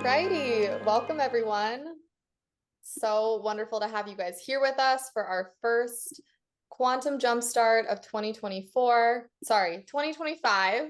Alrighty, welcome everyone. So wonderful to have you guys here with us for our first Quantum Jumpstart of 2024. Sorry, 2025.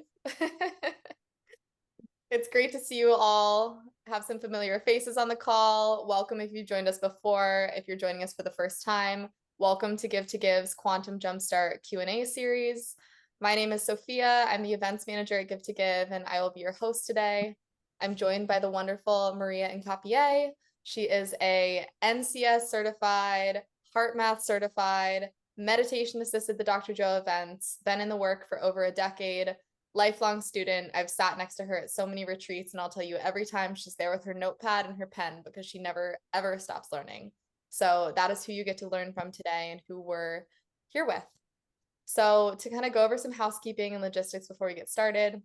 It's great to see you all, have some familiar faces on the call. Welcome if you've joined us before. If you're joining us for the first time, welcome to Give to Give's Quantum Jumpstart Q&A series. My name is Sophia. I'm the events manager at Give to Give, and I will be your host today. I'm joined by the wonderful Maria Hincapie. She is a NCS certified, HeartMath certified, meditation assisted the Dr. Joe events, been in the work for over a decade, lifelong student. I've sat next to her at so many retreats, and I'll tell you, every time she's there with her notepad and her pen because she never, ever stops learning. So that is who you get to learn from today and who we're here with. So to kind of go over some housekeeping and logistics before we get started,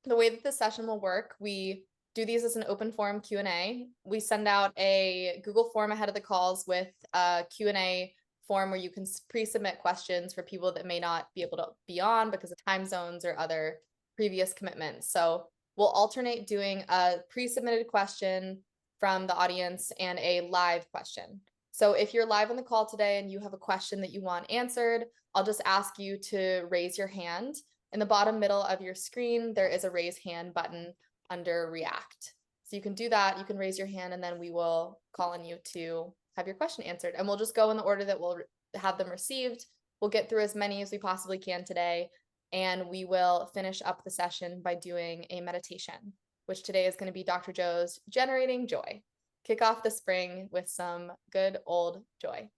the way that this session will work, we do these as an open forum Q&A. We send out a Google form ahead of the calls with a Q&A form where you can pre-submit questions for people that may not be able to be on because of time zones or other previous commitments. So we'll alternate doing a pre-submitted question from the audience and a live question. So if you're live on the call today and you have a question that you want answered, I'll just ask you to raise your hand. In the bottom middle of your screen, there is a raise hand button under React. So you can do that, you can raise your hand, and then we will call on you to have your question answered. And we'll just go in the order that we'll have them received. We'll get through as many as we possibly can today, and we will finish up the session by doing a meditation, which today is going to be Dr. Joe's Generating Joy. Kick off the spring with some good old joy.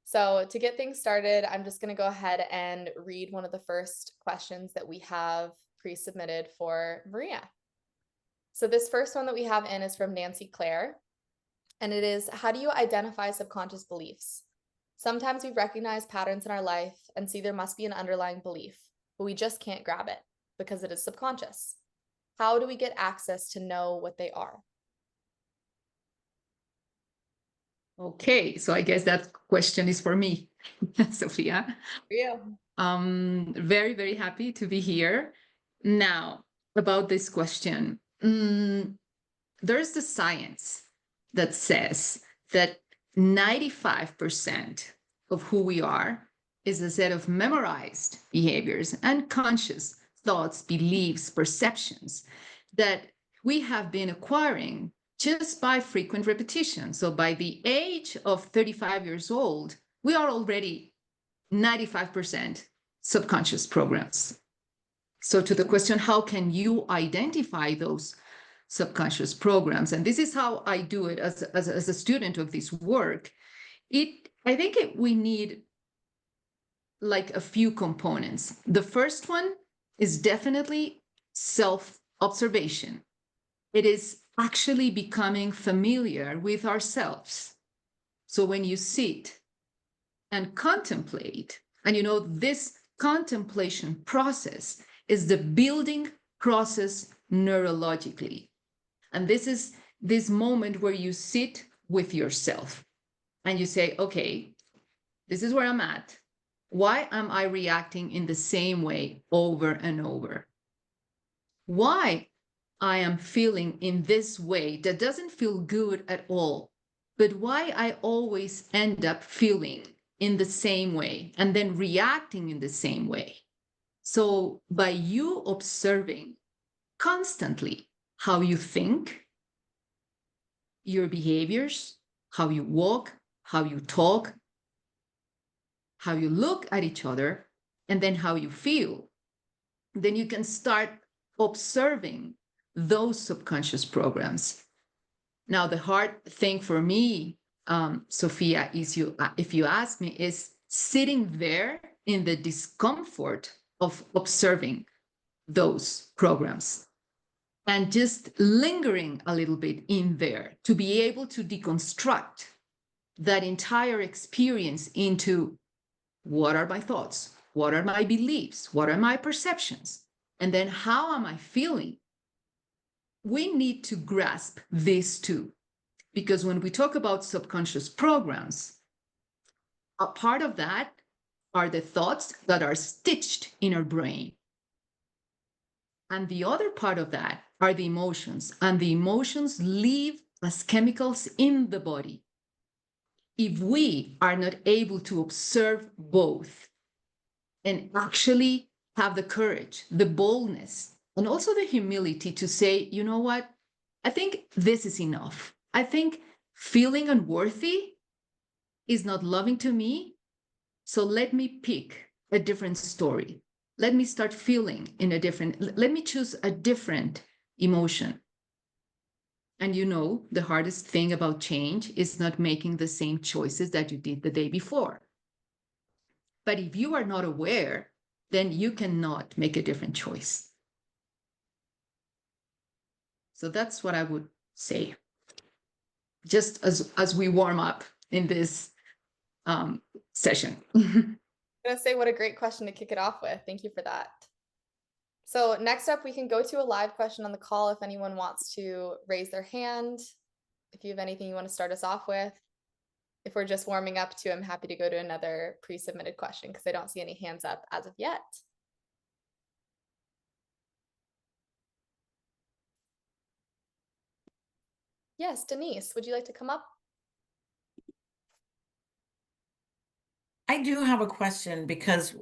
So to get things started, I'm just going to go ahead and read one of the first questions that we have pre-submitted for Maria. So this first one that we have in is from Nancy Claire, and it is, how do you identify subconscious beliefs? Sometimes we recognize patterns in our life and see there must be an underlying belief, but we just can't grab it because it is subconscious. How do we get access to know what they are? Okay, so I guess that question is for me, Sophia. Yeah. Very, very happy to be here. Now, about this question, there's the science that says that 95% of who we are is a set of memorized behaviors and conscious thoughts, beliefs, perceptions that we have been acquiring just by frequent repetition. So by the age of 35 years old, we are already 95% subconscious programs. So to the question, how can you identify those subconscious programs? And this is how I do it as a student of this work. We need like a few components. The first one is definitely self-observation. It is actually becoming familiar with ourselves. So when you sit and contemplate, and this contemplation process is the building process neurologically. And this is this moment where you sit with yourself and you say, okay, this is where I'm at. Why am I reacting in the same way over and over? Why I am feeling in this way that doesn't feel good at all, but why I always end up feeling in the same way and then reacting in the same way. So by you observing constantly how you think, your behaviors, how you walk, how you talk, how you look at each other, and then how you feel, then you can start observing those subconscious programs. Now, the hard thing for me, Sophia, is if you ask me, is sitting there in the discomfort of observing those programs and just lingering a little bit in there to be able to deconstruct that entire experience into what are my thoughts, what are my beliefs, what are my perceptions, and then how am I feeling? We need to grasp this too, because when we talk about subconscious programs, a part of that are the thoughts that are stitched in our brain. And the other part of that are the emotions, and the emotions live as chemicals in the body. If we are not able to observe both and actually have the courage, the boldness, and also the humility to say, you know what, I think this is enough. I think feeling unworthy is not loving to me. So let me pick a different story. Let me start feeling in a different, let me choose a different emotion. And you know, the hardest thing about change is not making the same choices that you did the day before. But if you are not aware, then you cannot make a different choice. So that's what I would say, just as we warm up in this session. I'm gonna say what a great question to kick it off with. Thank you for that. So next up, we can go to a live question on the call if anyone wants to raise their hand. If you have anything you want to start us off with. If we're just warming up too, I'm happy to go to another pre-submitted question because I don't see any hands up as of yet. Yes, Denise, would you like to come up? I do have a question, because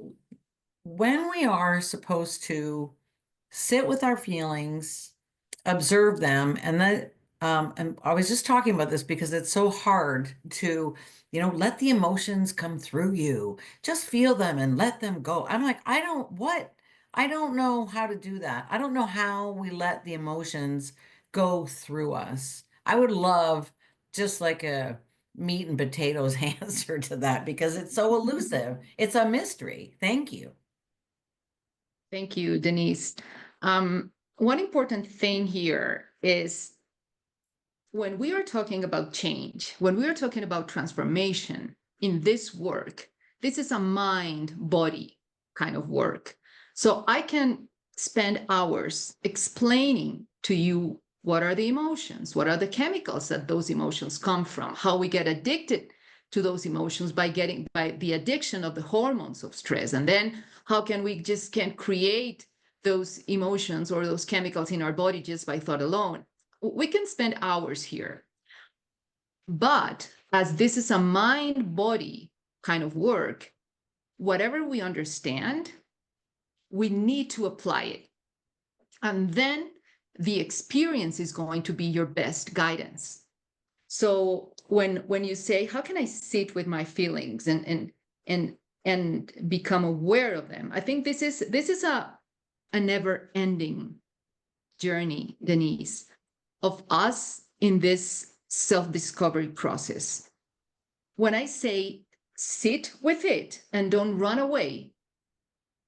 when we are supposed to sit with our feelings, observe them, and then and I was just talking about this because it's so hard to, let the emotions come through you. Just feel them and let them go. I'm like, I don't know how to do that. I don't know how we let the emotions go through us. I would love just like a meat and potatoes answer to that, because it's so elusive. It's a mystery. Thank you. Thank you, Denise. One important thing here is when we are talking about change, when we are talking about transformation in this work, this is a mind-body kind of work. So I can spend hours explaining to you what are the emotions, what are the chemicals that those emotions come from, how we get addicted to those emotions by the addiction of the hormones of stress, and then how can we just can't create those emotions or those chemicals in our body just by thought alone. We can spend hours here. But as this is a mind-body kind of work, whatever we understand, we need to apply it. And then the experience is going to be your best guidance. So when you say, how can I sit with my feelings and become aware of them? I think this is a never-ending journey, Denise, of us in this self-discovery process. When I say sit with it and don't run away,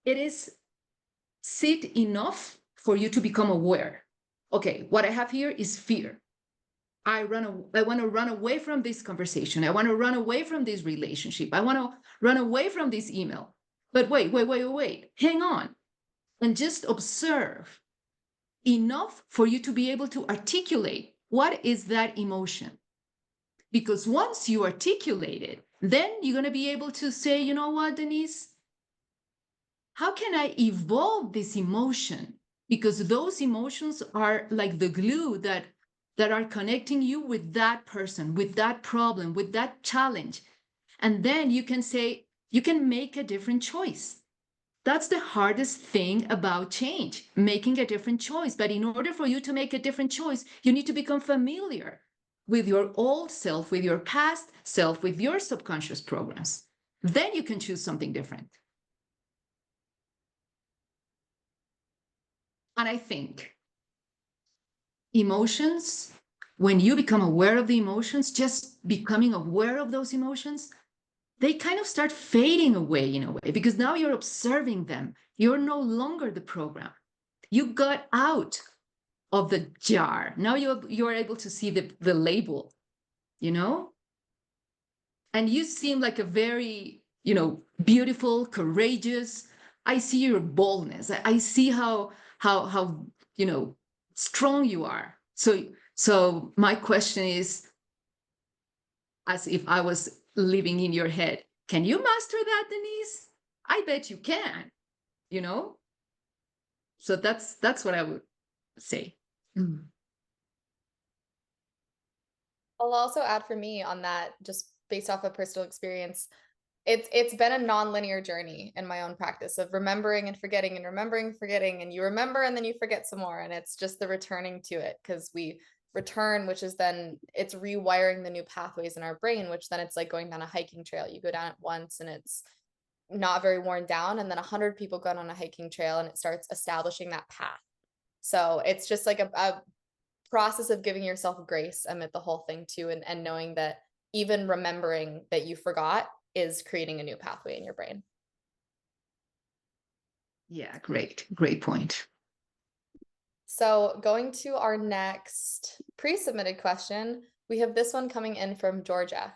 it is sit enough for you to become aware. Okay, what I have here is fear. I want to run away from this conversation. I want to run away from this relationship. I want to run away from this email. But wait, hang on, and just observe enough for you to be able to articulate what is that emotion. Because once you articulate it, then you're going to be able to say, you know what, Denise, how can I evolve this emotion? Because those emotions are like the glue that are connecting you with that person, with that problem, with that challenge. And then you can say, you can make a different choice. That's the hardest thing about change, making a different choice. But in order for you to make a different choice, you need to become familiar with your old self, with your past self, with your subconscious programs. Then you can choose something different. And I think emotions, when you become aware of the emotions, just becoming aware of those emotions, they kind of start fading away in a way, because now you're observing them. You're no longer the program. You got out of the jar. Now you're able to see the label, and you seem like a very, beautiful, courageous. I see your boldness. I see how strong you are. So my question is, as if I was living in your head, can you master that, Denise? I bet you can, So that's what I would say. Mm. I'll also add for me on that, just based off of personal experience, it's been a non-linear journey in my own practice of remembering and forgetting and remembering, forgetting, and you remember and then you forget some more. And it's just the returning to it, because we return, which is then it's rewiring the new pathways in our brain, which then it's like going down a hiking trail. You go down it once and it's not very worn down, and then 100 people go on a hiking trail and it starts establishing that path. So it's just like a process of giving yourself grace amid the whole thing too, and knowing that even remembering that you forgot is creating a new pathway in your brain. Yeah, great point. So going to our next pre-submitted question, we have this one coming in from Georgia.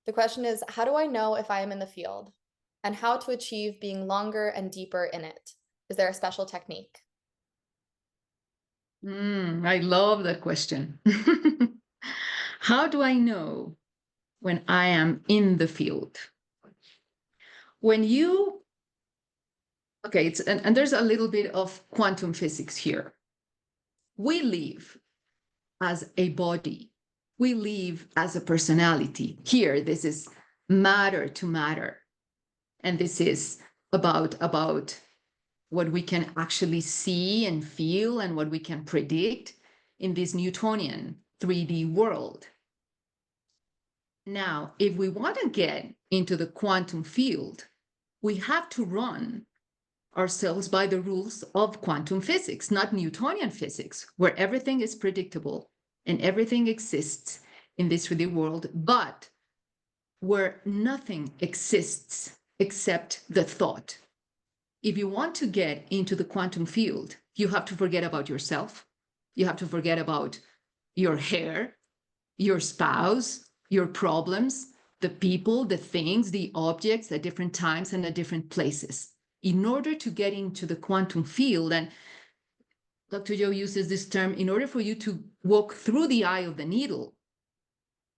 The question is, how do I know if I am in the field, and how to achieve being longer and deeper in it? Is there a special technique? I love that question. How do I know when I am in the field? When you, okay, and there's a little bit of quantum physics here. We live as a body. We live as a personality. Here, this is matter to matter. And this is about what we can actually see and feel and what we can predict in this Newtonian 3D world. Now, if we want to get into the quantum field, we have to run ourselves by the rules of quantum physics, not Newtonian physics, where everything is predictable and everything exists in this 3D world, but where nothing exists except the thought. If you want to get into the quantum field, you have to forget about yourself. You have to forget about your hair, your spouse, your problems, the people, the things, the objects at different times and at different places. In order to get into the quantum field, and Dr. Joe uses this term, in order for you to walk through the eye of the needle,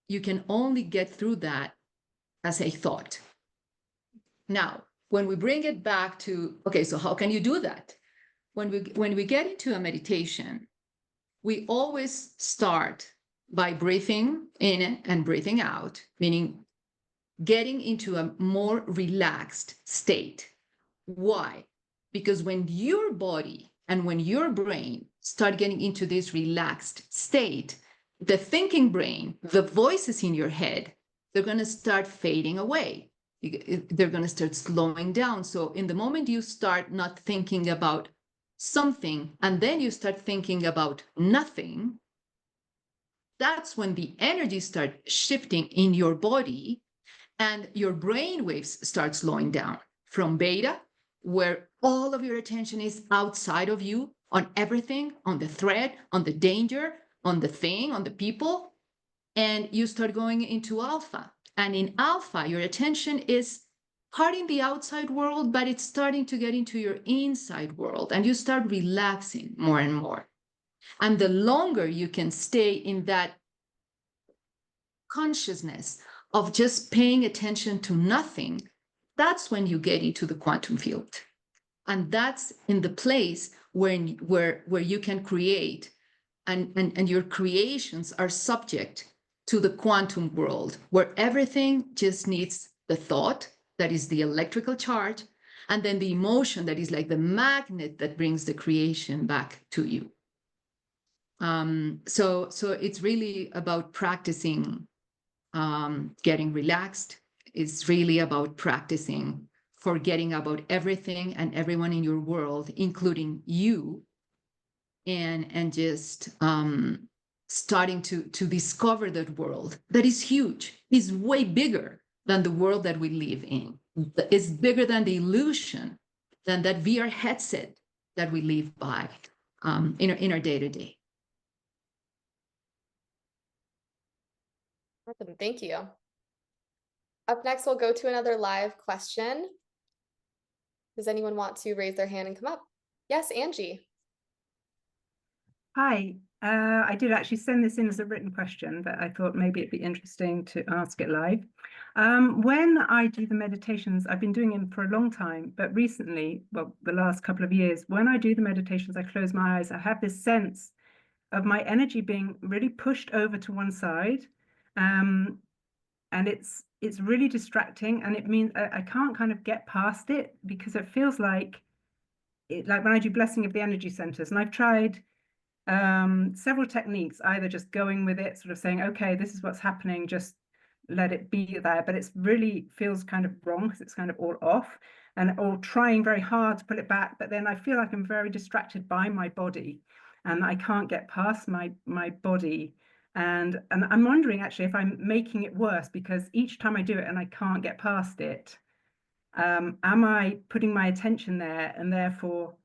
you can only get through that as a thought. Now, when we bring it back to, okay, so how can you do that? When we get into a meditation, we always start by breathing in and breathing out, meaning getting into a more relaxed state. Why? Because when your body and when your brain start getting into this relaxed state, the thinking brain, the voices in your head, they're going to start fading away. They're going to start slowing down. So in the moment you start not thinking about something and then you start thinking about nothing, that's when the energy starts shifting in your body and your brain waves start slowing down from beta, where all of your attention is outside of you, on everything, on the threat, on the danger, on the thing, on the people, and you start going into alpha. And in alpha, your attention is part in the outside world, but it's starting to get into your inside world, and you start relaxing more and more. And the longer you can stay in that consciousness of just paying attention to nothing, that's when you get into the quantum field. And that's in the place where you can create, and your creations are subject to the quantum world, where everything just needs the thought, that is the electrical charge, and then the emotion that is like the magnet that brings the creation back to you. So it's really about practicing getting relaxed. It's really about practicing forgetting about everything and everyone in your world, including you, and just starting to discover that world that is huge, is way bigger than the world that we live in. It's bigger than the illusion, than that VR headset that we live by in our day-to-day. Awesome, thank you. Up next, we'll go to another live question. Does anyone want to raise their hand and come up? Yes, Angie. Hi, I did actually send this in as a written question, but I thought maybe it'd be interesting to ask it live. When I do the meditations, I've been doing them for a long time, but recently, well, the last couple of years, when I do the meditations, I close my eyes, I have this sense of my energy being really pushed over to one side. And it's really distracting, and it means I can't kind of get past it, because it feels like like when I do blessing of the energy centers, and I've tried several techniques, either just going with it, sort of saying, okay, this is what's happening, just let it be there, but it's really feels kind of wrong because it's kind of all off, or trying very hard to pull it back, but then I feel like I'm very distracted by my body, and I can't get past my body. And I'm wondering actually if I'm making it worse, because each time I do it and I can't get past it, am I putting my attention there and therefore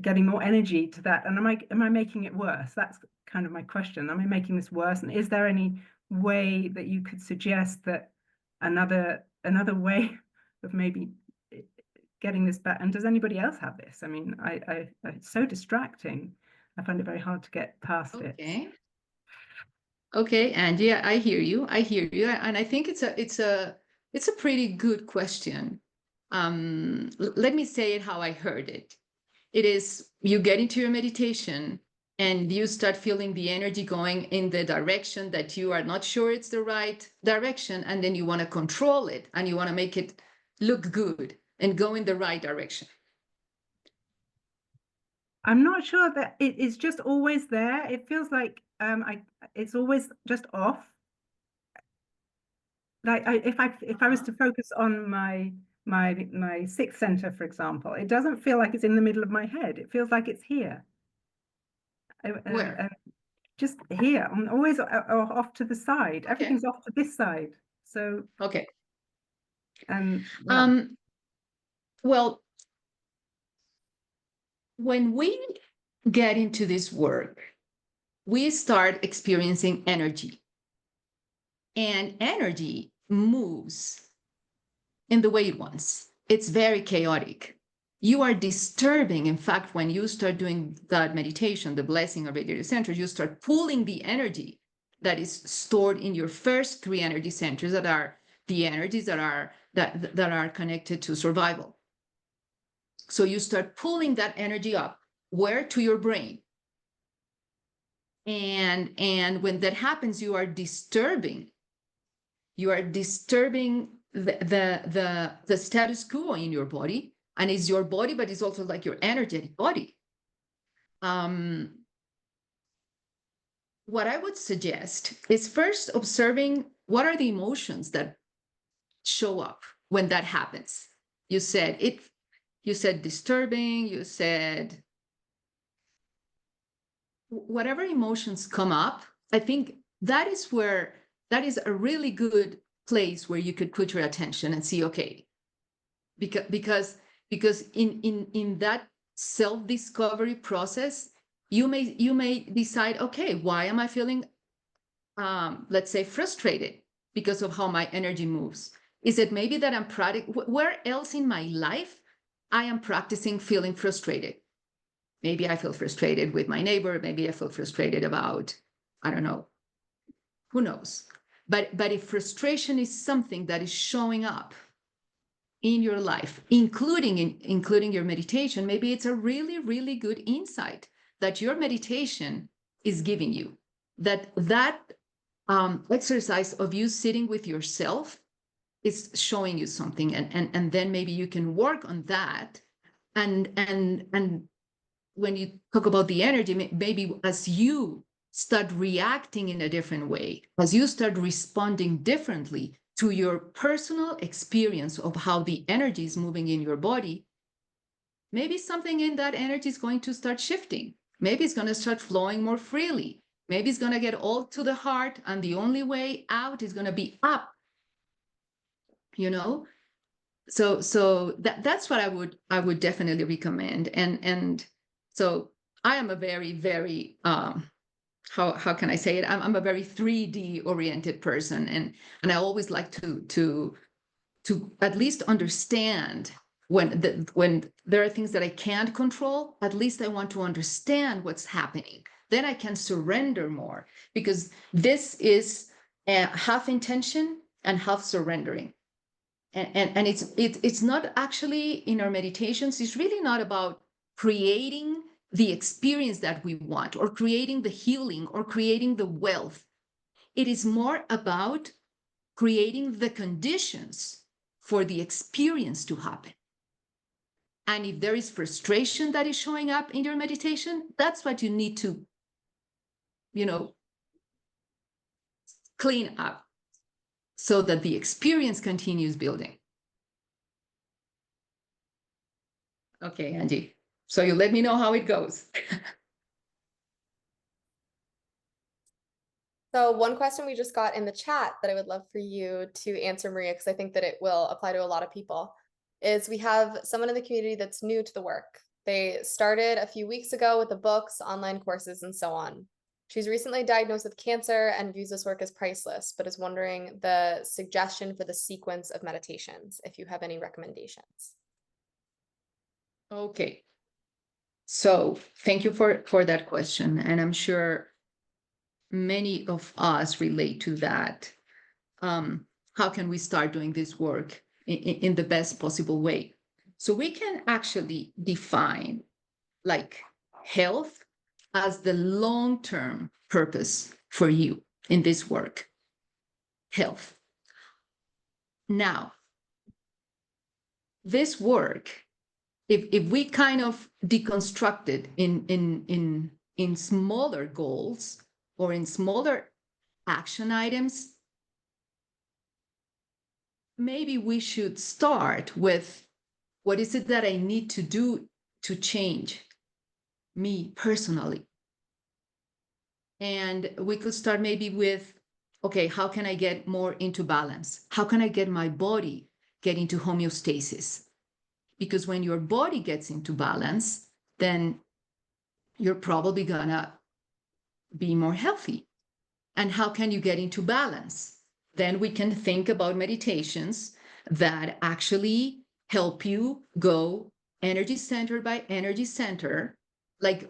getting more energy to that? And am I making it worse? That's kind of my question. Am I making this worse? And is there any way that you could suggest that another way of maybe getting this back? And does anybody else have this? I mean, it's so distracting. I find it very hard to get past it. Okay, Angie, I hear you. And I think it's a pretty good question. Let me say it how I heard it. It is, you get into your meditation and you start feeling the energy going in the direction that you are not sure it's the right direction, and then you want to control it and you want to make it look good and go in the right direction. I'm not sure that it is just always there. It feels like it's always just off. Like if I was to focus on my sixth center, for example, it doesn't feel like it's in the middle of my head. It feels like it's here. Where? Just here, I'm always off to the side. Okay. Everything's off to this side. So okay. Yeah. Well, when we get into this work, we start experiencing energy. And energy moves in the way it wants. It's very chaotic. You are disturbing. In fact, when you start doing that meditation, the blessing of radiator centers, you start pulling the energy that is stored in your first three energy centers, that are the energies that are connected to survival. So you start pulling that energy up. Where? To your brain. And when that happens, you are disturbing the status quo in your body. And it's your body, but it's also like your energetic body. What I would suggest is first observing what are the emotions that show up when that happens. You said disturbing, you said whatever emotions come up. I think that is a really good place where you could put your attention and see, okay, because in that self-discovery process, you may decide, okay, why am I feeling, let's say, frustrated because of how my energy moves? Is it maybe that I'm where else in my life I am practicing feeling frustrated? Maybe I feel frustrated with my neighbor. Maybe I feel frustrated about, I don't know, who knows? But if frustration is something that is showing up in your life, including your meditation, maybe it's a really, really good insight that your meditation is giving you. That exercise of you sitting with yourself is showing you something, and then maybe you can work on that. And when you talk about the energy, maybe as you start reacting in a different way, as you start responding differently to your personal experience of how the energy is moving in your body, maybe something in that energy is going to start shifting. Maybe it's going to start flowing more freely. Maybe it's going to get all to the heart, and the only way out is going to be up. So that's what I would definitely recommend. And so I am a very, very how can I say it? I'm a very 3D oriented person, and I always like to at least understand when there are things that I can't control. At least I want to understand what's happening. Then I can surrender more, because this is half intention and half surrendering. And it's not actually, in our meditations, it's really not about creating the experience that we want, or creating the healing, or creating the wealth. It is more about creating the conditions for the experience to happen. And if there is frustration that is showing up in your meditation, that's what you need to, clean up so that the experience continues building. Okay, Angie. So you let me know how it goes. So one question we just got in the chat that I would love for you to answer, Maria, because I think that it will apply to a lot of people, is we have someone in the community that's new to the work. They started a few weeks ago with the books, online courses, and so on. She's recently diagnosed with cancer and views this work as priceless, but is wondering the suggestion for the sequence of meditations, if you have any recommendations. Okay. So thank you for that question. And I'm sure many of us relate to that. How can we start doing this work in the best possible way? So we can actually define like health as the long-term purpose for you in this work. Health. Now, this work, if we kind of deconstruct it in smaller goals or in smaller action items, maybe we should start with, what is it that I need to do to change me personally? And we could start maybe with, okay, how can I get more into balance? How can I get my body get into homeostasis? Because when your body gets into balance, then you're probably gonna be more healthy. And how can you get into balance? Then we can think about meditations that actually help you go energy center by energy center, like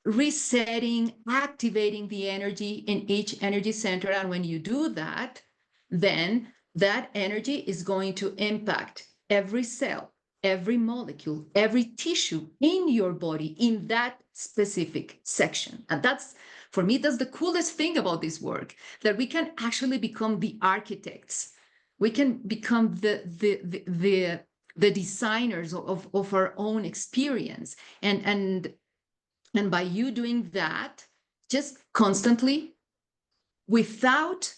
resetting, activating the energy in each energy center. And when you do that, then that energy is going to impact every cell, every molecule, every tissue in your body in that specific section. And that's, for me, that's the coolest thing about this work, that we can actually become the architects. We can become the designers of our own experience. And by you doing that, just constantly, without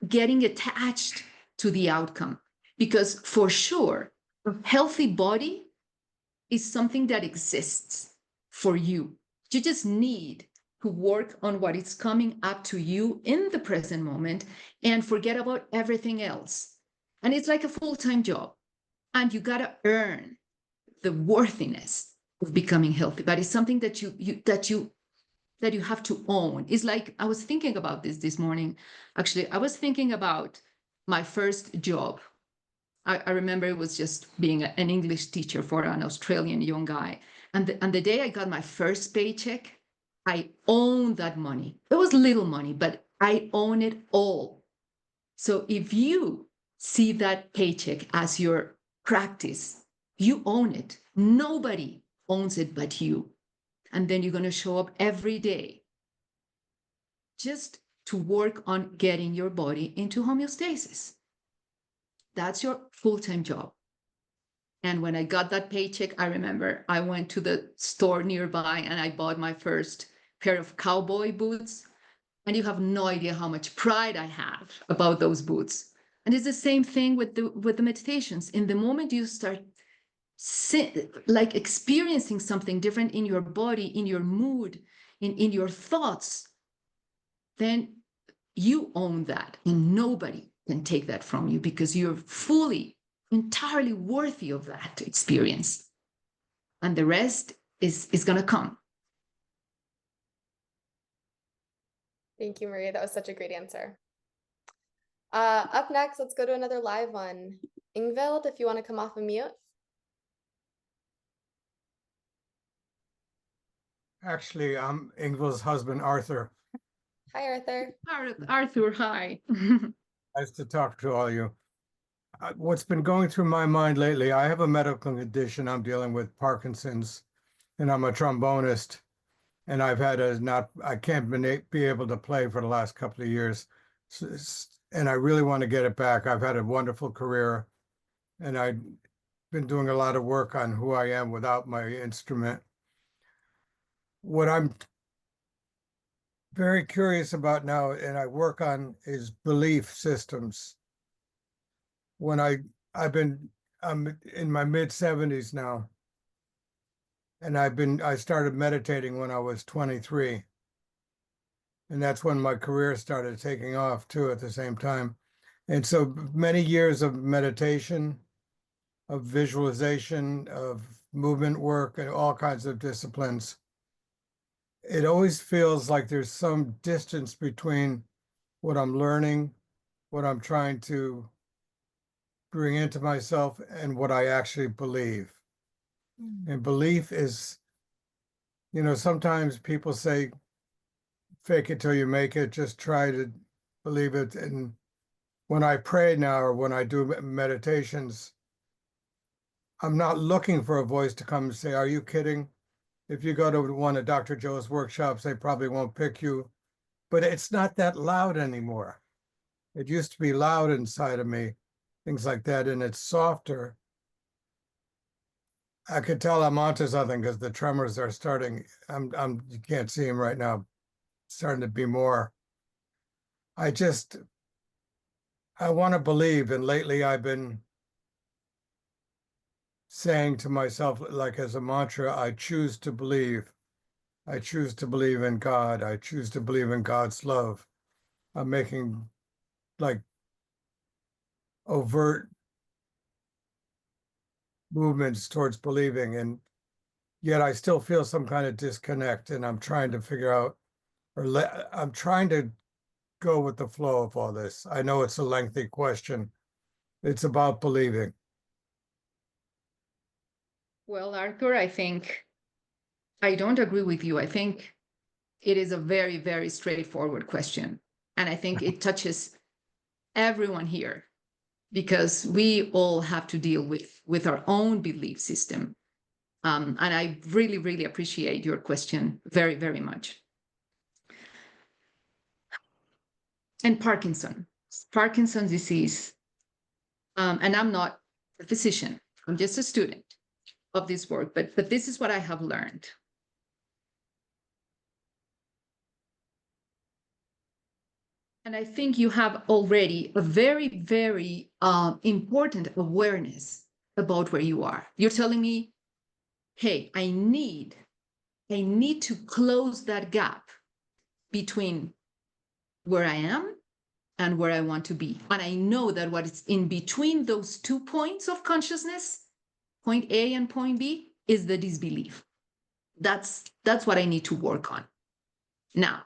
getting attached to the outcome. Because for sure, a healthy body is something that exists for you. You just need to work on what is coming up to you in the present moment and forget about everything else. And it's like a full-time job. And you got to earn the worthiness of becoming healthy. But it's something that you have to own. It's like, I was thinking about this morning. Actually, I was thinking about my first job. I remember it was just being an English teacher for an Australian young guy. And the day I got my first paycheck, I owned that money. It was little money, but I own it all. So if you see that paycheck as your practice, you own it. Nobody owns it but you. And then you're going to show up every day just to work on getting your body into homeostasis. That's your full-time job. And when I got that paycheck, I remember I went to the store nearby and I bought my first pair of cowboy boots. And you have no idea how much pride I have about those boots. And it's the same thing with the meditations. In the moment you start like experiencing something different in your body, in your mood, in your thoughts, then you own that, and nobody can take that from you, because you're fully, entirely worthy of that experience. And the rest is going to come. Thank you, Maria. That was such a great answer. Up next, let's go to another live one. Ingvild, if you want to come off of mute. Actually, I'm Ingvild's husband, Arthur. Hi, Arthur. Arthur, hi. Nice to talk to all you. What's been going through my mind lately, I have a medical condition. I'm dealing with Parkinson's. and I'm a trombonist, and I've had I can't be able to play for the last couple of years. And I really want to get it back. I've had a wonderful career, and I've been doing a lot of work on who I am without my instrument. What I'm very curious about now, and I work on, is belief systems. When I'm in my mid-70s now, and I started meditating when I was 23. And that's when my career started taking off too at the same time. And so many years of meditation, of visualization, of movement work, and all kinds of disciplines. It always feels like there's some distance between what I'm learning, what I'm trying to bring into myself, and what I actually believe. And belief is, sometimes people say, fake it till you make it, just try to believe it. And when I pray now, or when I do meditations, I'm not looking for a voice to come and say, are you kidding? If you go to one of Dr. Joe's workshops, they probably won't pick you. But it's not that loud anymore. It used to be loud inside of me, things like that, and it's softer. I could tell I'm onto something because the tremors are starting. You can't see them right now, starting to be more. I want to believe, and lately I've been saying to myself, like as a mantra, I choose to believe. I choose to believe in God. I choose to believe in God's love. I'm making like overt movements towards believing, and yet I still feel some kind of disconnect, and I'm trying to figure out, I'm trying to go with the flow of all this. I know it's a lengthy question. It's about believing. Well, Arthur, I think I don't agree with you. I think it is a very, very straightforward question. And I think it touches everyone here because we all have to deal with our own belief system. And I really, really appreciate your question very, very much. And Parkinson's disease. And I'm not a physician. I'm just a student of this work, but this is what I have learned. And I think you have already a very, very important awareness about where you are. You're telling me, hey, I need to close that gap between where I am and where I want to be. And I know that what is in between those 2 points of consciousness, point A and point B, is the disbelief. That's what I need to work on. Now,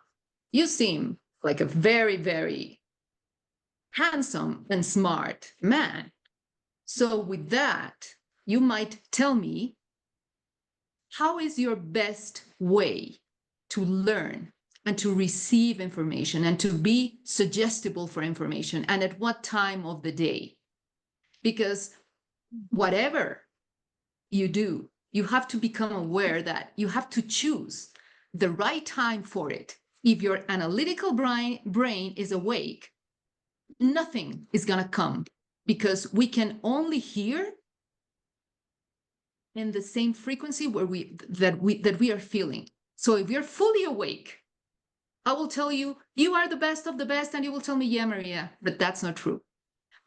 you seem like a very, very handsome and smart man. So with that, you might tell me, how is your best way to learn and to receive information and to be suggestible for information, and at what time of the day? Because whatever you do, you have to become aware that you have to choose the right time for it. If your analytical brain is awake, nothing is going to come, because we can only hear in the same frequency that we are feeling. So if you're fully awake, I will tell you, you are the best of the best, and you will tell me, yeah, Maria, but that's not true.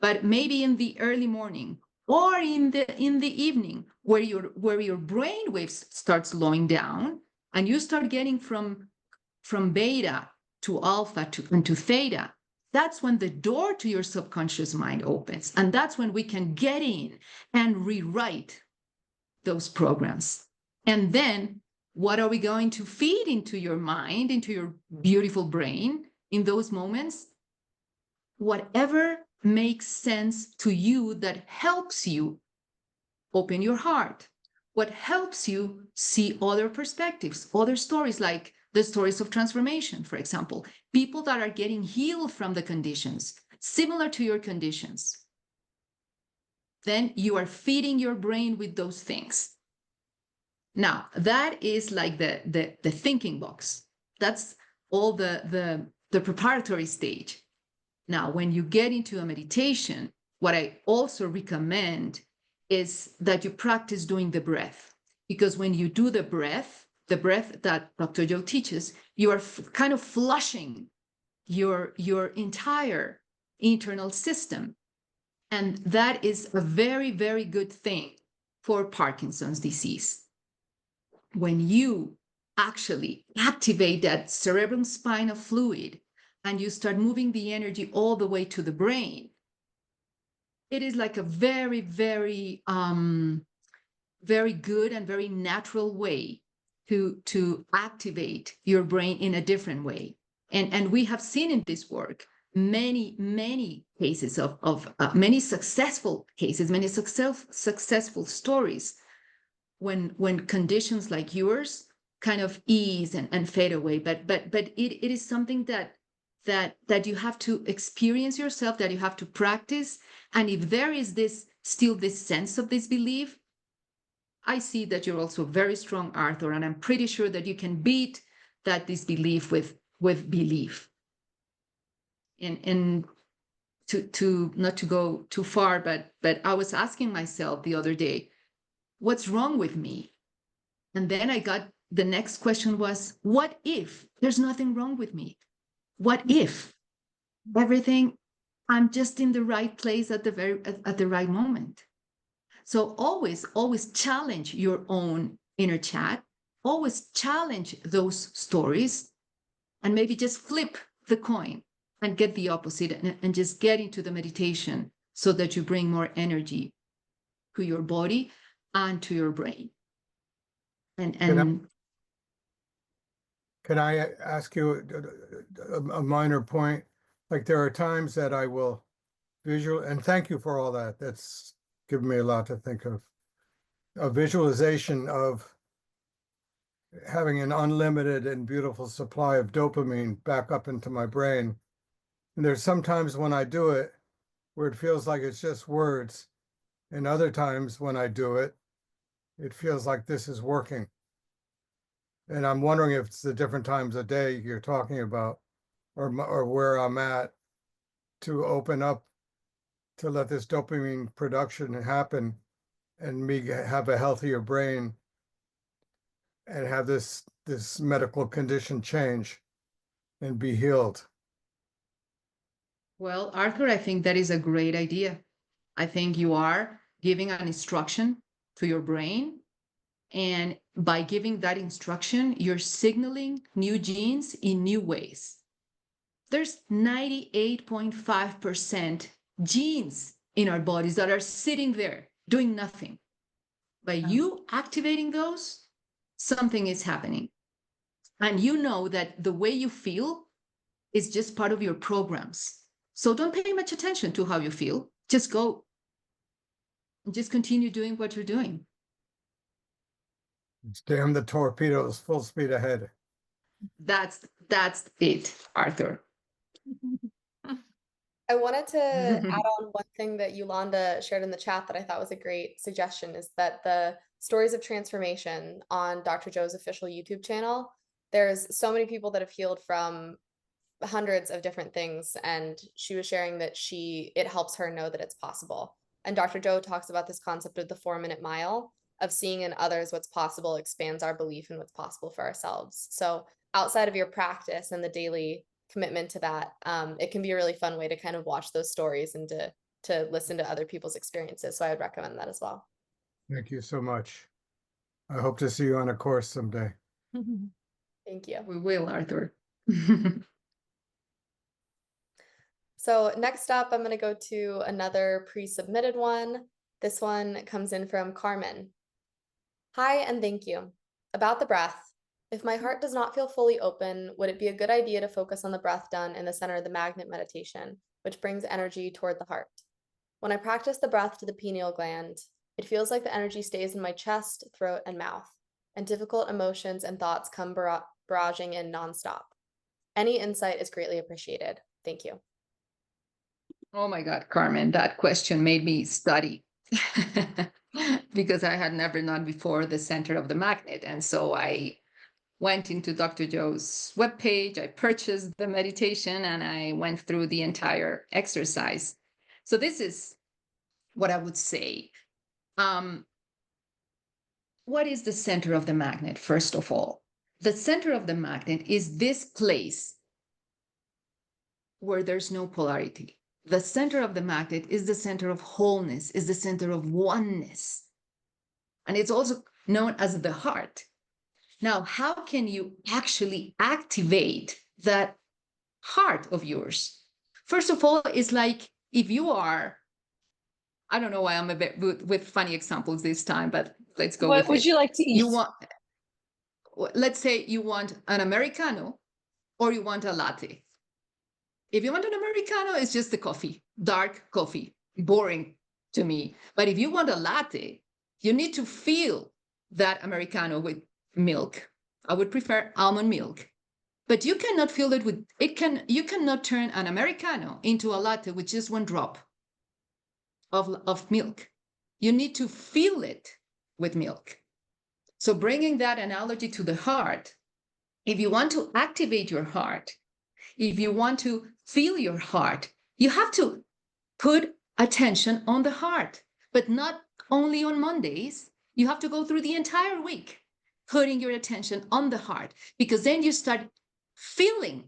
But maybe in the early morning or in the evening, where your brain waves start slowing down, and you start getting from beta to alpha and to theta, that's when the door to your subconscious mind opens. And that's when we can get in and rewrite those programs. And then what are we going to feed into your mind, into your beautiful brain in those moments? Whatever makes sense to you, that helps you open your heart, what helps you see other perspectives, other stories, like the stories of transformation, for example, people that are getting healed from the conditions similar to your conditions. Then you are feeding your brain with those things. Now, that is like the thinking box. That's all the preparatory stage. Now, when you get into a meditation, what I also recommend is that you practice doing the breath. Because when you do the breath that Dr. Joe teaches, you are kind of flushing your entire internal system. And that is a very, very good thing for Parkinson's disease. When you actually activate that cerebral spinal fluid and you start moving the energy all the way to the brain, it is like a very, very, very good and very natural way to activate your brain in a different way. And we have seen in this work many cases of many successful cases, many successful stories when conditions like yours kind of ease and fade away. But it is something that you have to experience yourself, that you have to practice. And if there is still this sense of disbelief, I see that you're also very strong, Arthur, and I'm pretty sure that you can beat that disbelief with belief. And to not to go too far, but I was asking myself the other day, what's wrong with me? And then I got the next question was, what if there's nothing wrong with me? What if everything, I'm just in the right place at the right moment? So always challenge your own inner chat, always challenge those stories, and maybe just flip the coin and get the opposite and just get into the meditation so that you bring more energy to your body and to your brain. And Can I ask you a minor point? Like there are times that I will and thank you for all that. That's given me a lot to think of. A visualization of having an unlimited and beautiful supply of dopamine back up into my brain. And there's sometimes when I do it where it feels like it's just words. And other times when I do it, it feels like this is working. And I'm wondering if it's the different times of day you're talking about, or where I'm at to open up, to let this dopamine production happen and me have a healthier brain and have this medical condition change and be healed. well, Arthur, I think that is a great idea. I think you are giving an instruction to your brain. And by giving that instruction, you're signaling new genes in new ways. There's 98.5% genes in our bodies that are sitting there doing nothing. By you activating those, something is happening. And you know that the way you feel is just part of your programs. So don't pay much attention to how you feel. Just go. Just continue doing what you're doing. Damn the torpedoes, full speed ahead. That's it, Arthur. I wanted to add on one thing that Yolanda shared in the chat that I thought was a great suggestion, is that the stories of transformation on Dr. Joe's official YouTube channel, there's so many people that have healed from hundreds of different things, and she was sharing that it helps her know that it's possible. And Dr. Joe talks about this concept of the 4-minute mile, of seeing in others what's possible expands our belief in what's possible for ourselves. So outside of your practice and the daily commitment to that, it can be a really fun way to kind of watch those stories and to listen to other people's experiences. So I would recommend that as well. Thank you so much. I hope to see you on a course someday. Thank you. We will, Arthur. So next up, I'm going to go to another pre-submitted one. This one comes in from Carmen. Hi, and thank you. About the breath. If my heart does not feel fully open, would it be a good idea to focus on the breath done in the center of the magnet meditation, which brings energy toward the heart? When I practice the breath to the pineal gland, it feels like the energy stays in my chest, throat, and mouth, and difficult emotions and thoughts come barraging in nonstop. Any insight is greatly appreciated. Thank you. Oh my God, Carmen, that question made me study. because I had never known before the center of the magnet. And so I went into Dr. Joe's webpage, I purchased the meditation, and I went through the entire exercise. So this is what I would say. What is the center of the magnet, first of all? The center of the magnet is this place where there's no polarity. The center of the magnet is the center of wholeness, is the center of oneness. And it's also known as the heart. Now, how can you actually activate that heart of yours? First of all, it's like if you are, I don't know why I'm a bit with funny examples this time, but let's go with it. What would you like to eat? Let's say you want an Americano or you want a latte. If you want an Americano, it's just the coffee, dark coffee, boring to me. But if you want a latte, you need to feel that Americano with milk. I would prefer almond milk. But you cannot feel it with, you cannot turn an Americano into a latte with just one drop of milk. You need to feel it with milk. So bringing that analogy to the heart, if you want to activate your heart, if you want to feel your heart, you have to put attention on the heart, but not only on Mondays. You have to go through the entire week putting your attention on the heart, because then you start filling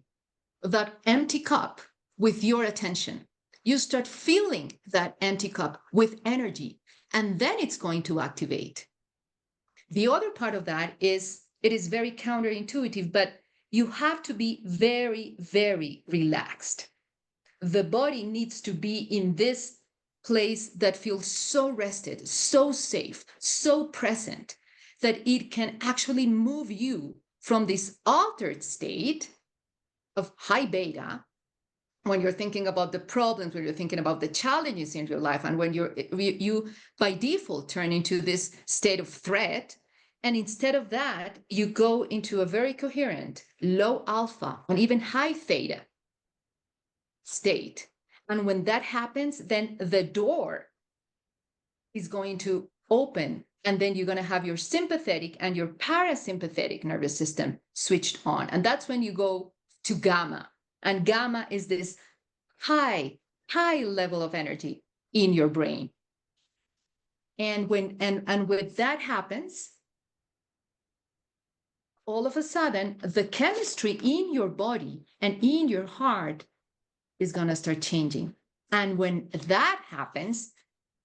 that empty cup with your attention. You start filling that empty cup with energy, and then it's going to activate. The other part of that is, it is very counterintuitive, but you have to be very, very relaxed. The body needs to be in this place that feels so rested, so safe, so present, that it can actually move you from this altered state of high beta, when you're thinking about the problems, when you're thinking about the challenges in your life, and when you by default turn into this state of threat. And instead of that, you go into a very coherent, low alpha, and even high theta state. And when that happens, then the door is going to open, and then you're going to have your sympathetic and your parasympathetic nervous system switched on. And that's when you go to gamma. And gamma is this high level of energy in your brain. And when that happens, all of a sudden, the chemistry in your body and in your heart is going to start changing. And when that happens,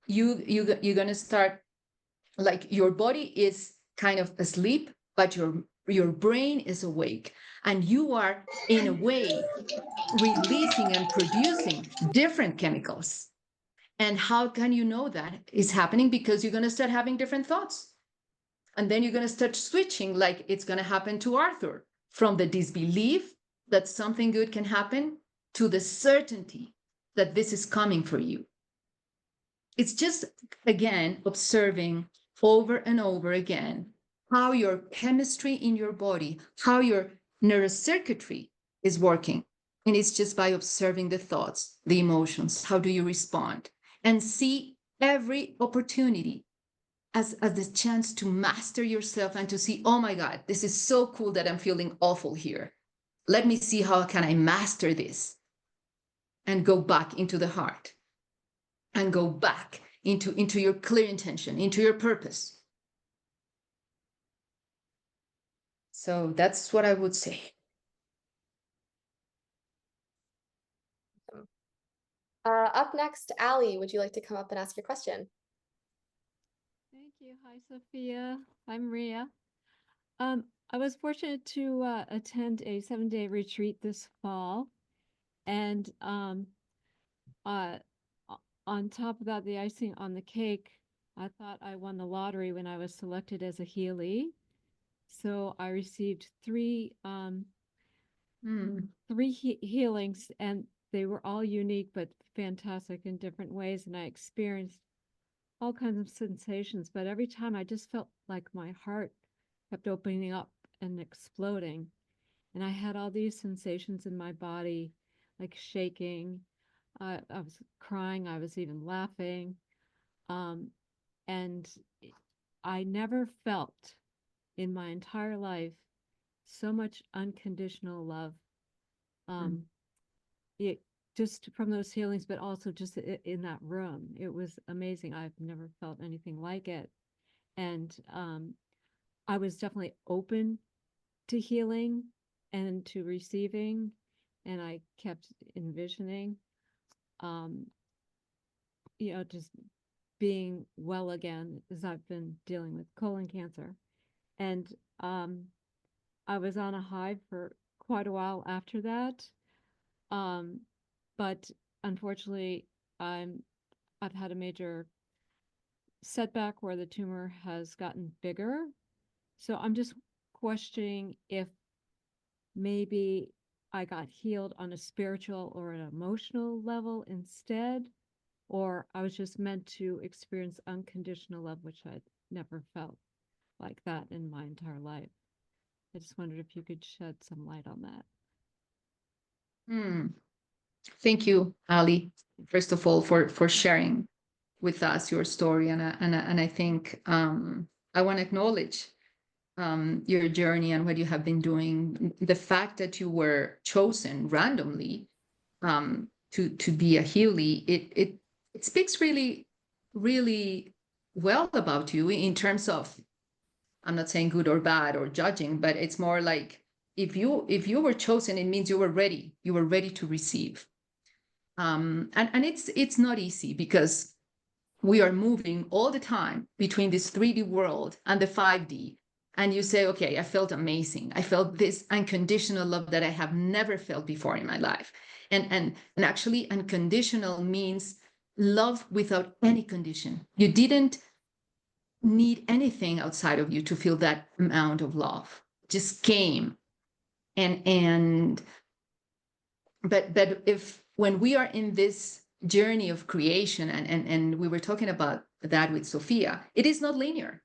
you're going to start, like, your body is kind of asleep, but your brain is awake. And you are, in a way, releasing and producing different chemicals. And how can you know that is happening? Because you're going to start having different thoughts. And then you're going to start switching, like it's going to happen to Arthur, from the disbelief that something good can happen to the certainty that this is coming for you. It's just, again, observing over and over again how your chemistry in your body, how your neurocircuitry is working. And it's just by observing the thoughts, the emotions, how do you respond, and see every opportunity as the chance to master yourself and to see, oh my God, this is so cool that I'm feeling awful here. Let me see how can I master this, and go back into the heart, and go back into your clear intention, into your purpose. So that's what I would say. Up next, Allie, would you like to come up and ask your question? Thank you. Hi, Sophia. I'm Maria. I was fortunate to attend a 7-day retreat this fall, and on top of that, the icing on the cake, I thought I won the lottery when I was selected as a healie. So I received three healings, and they were all unique but fantastic in different ways, and I experienced all kinds of sensations, but every time I just felt like my heart kept opening up and exploding. And I had all these sensations in my body, like shaking. I was crying. I was even laughing. And I never felt in my entire life so much unconditional love. It just from those healings, but also just in that room. It was amazing. I've never felt anything like it. And I was definitely open to healing and to receiving, and I kept envisioning, just being well again, as I've been dealing with colon cancer. And I was on a high for quite a while after that. But unfortunately, I've had a major setback where the tumor has gotten bigger. So I'm just questioning if maybe I got healed on a spiritual or an emotional level instead, or I was just meant to experience unconditional love, which I'd never felt like that in my entire life. I just wondered if you could shed some light on that. Thank you, Ali, first of all, for sharing with us your story. And I think I want to acknowledge your journey and what you have been doing. The fact that you were chosen randomly to be a Healy, it speaks really, really well about you in terms of, I'm not saying good or bad or judging, but it's more like if you were chosen, it means you were ready. You were ready to receive. And it's not easy because we are moving all the time between this 3D world and the 5D. And you say, okay, I felt amazing. I felt this unconditional love that I have never felt before in my life. And actually, unconditional means love without any condition. You didn't need anything outside of you to feel that amount of love. It just came. But if when we are in this journey of creation, and we were talking about that with Sophia, it is not linear.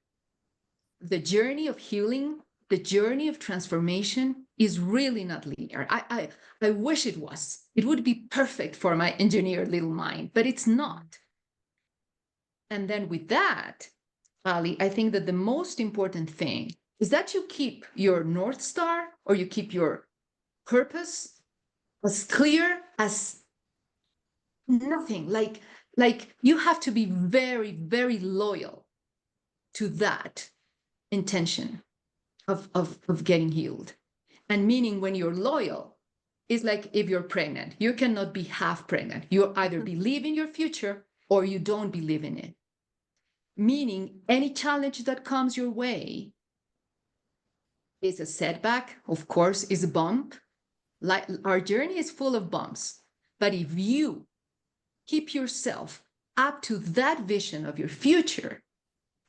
The journey of healing, the journey of transformation is really not linear. I wish it was. It would be perfect for my engineered little mind, but it's not. And then with that, Ali, I think that the most important thing is that you keep your North Star, or you keep your purpose as clear as nothing. Like you have to be very, very loyal to that intention of getting healed. And meaning, when you're loyal, it's like if you're pregnant, you cannot be half pregnant. You either believe in your future or you don't believe in it. Meaning, any challenge that comes your way is a setback, of course, is a bump. Like, our journey is full of bumps. But if you keep yourself up to that vision of your future,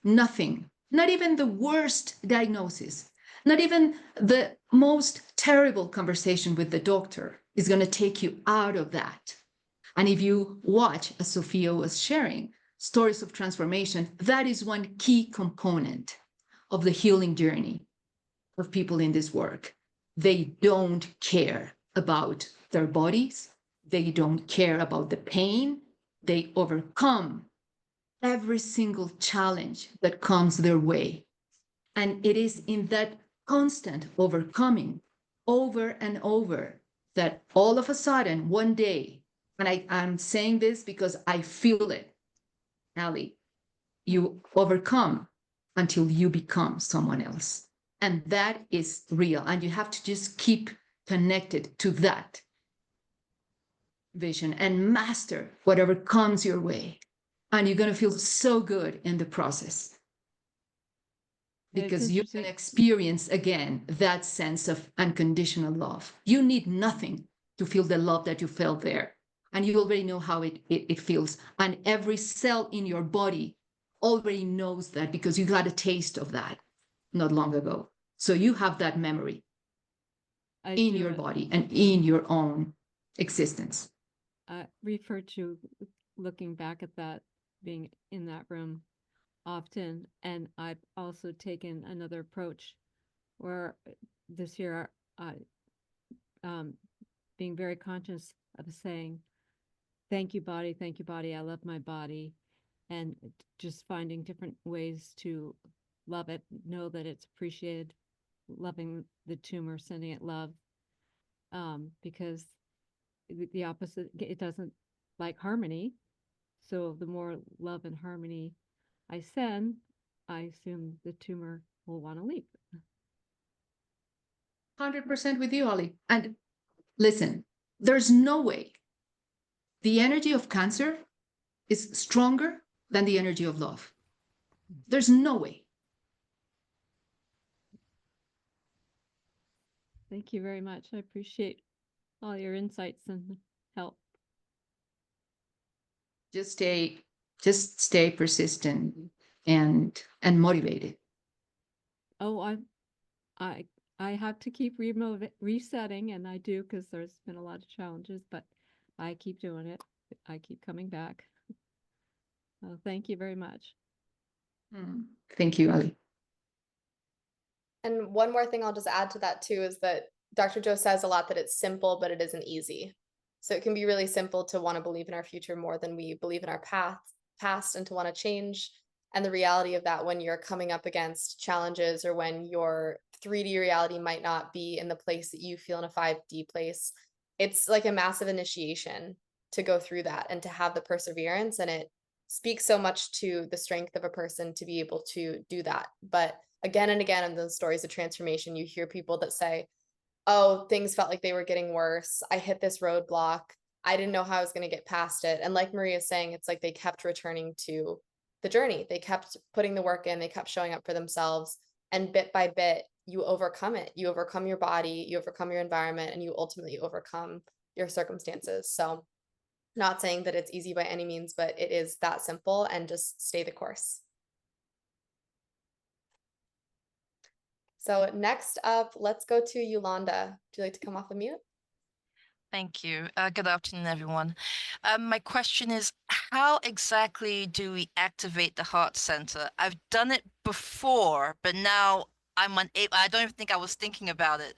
nothing, not even the worst diagnosis, not even the most terrible conversation with the doctor, is going to take you out of that. And if you watch, as Sophia was sharing, stories of transformation, that is one key component of the healing journey of people in this work. They don't care about their bodies. They don't care about the pain. They overcome every single challenge that comes their way. And it is in that constant overcoming over and over that all of a sudden, one day, and I'm saying this because I feel it, Ali, you overcome until you become someone else. And that is real. And you have to just keep connected to that vision and master whatever comes your way. And you're going to feel so good in the process, because you can experience again that sense of unconditional love. You need nothing to feel the love that you felt there. And you already know how it feels. And every cell in your body already knows that, because you got a taste of that not long ago. So you have that memory in your body and in your own existence. I refer to looking back at that, being in that room often. And I've also taken another approach where this year, being very conscious of saying, thank you, body. I love my body. and just finding different ways to love it, know that it's appreciated, loving the tumor, sending it love, because the opposite, it doesn't like harmony. So the more love and harmony I send, I assume the tumor will want to leave. 100% with you, Ollie. And listen, there's no way the energy of cancer is stronger than the energy of love. There's no way. Thank you very much. I appreciate all your insights and help. Just stay persistent and motivated. Oh, I have to keep resetting, and I do, because there's been a lot of challenges, but I keep doing it. I keep coming back. Well, thank you very much. Thank you, Ali. And one more thing I'll just add to that too is that Dr. Joe says a lot that it's simple, but it isn't easy. So it can be really simple to want to believe in our future more than we believe in our past and to want to change. And the reality of that, when you're coming up against challenges or when your 3D reality might not be in the place that you feel in a 5D place, it's like a massive initiation to go through that and to have the perseverance. And it speaks so much to the strength of a person to be able to do that. But again and again in those stories of transformation, you hear people that say, oh, things felt like they were getting worse. I hit this roadblock. I didn't know how I was going to get past it. And like Maria's saying, it's like they kept returning to the journey. They kept putting the work in. They kept showing up for themselves. And bit by bit, you overcome it. You overcome your body, you overcome your environment, and you ultimately overcome your circumstances. So not saying that it's easy by any means, but it is that simple, and just stay the course. So next up, let's go to Yolanda. Would you like to come off of mute? Thank you. Good afternoon, everyone. My question is, how exactly do we activate the heart center? I've done it before, but now I'm unable. I don't even think I was thinking about it,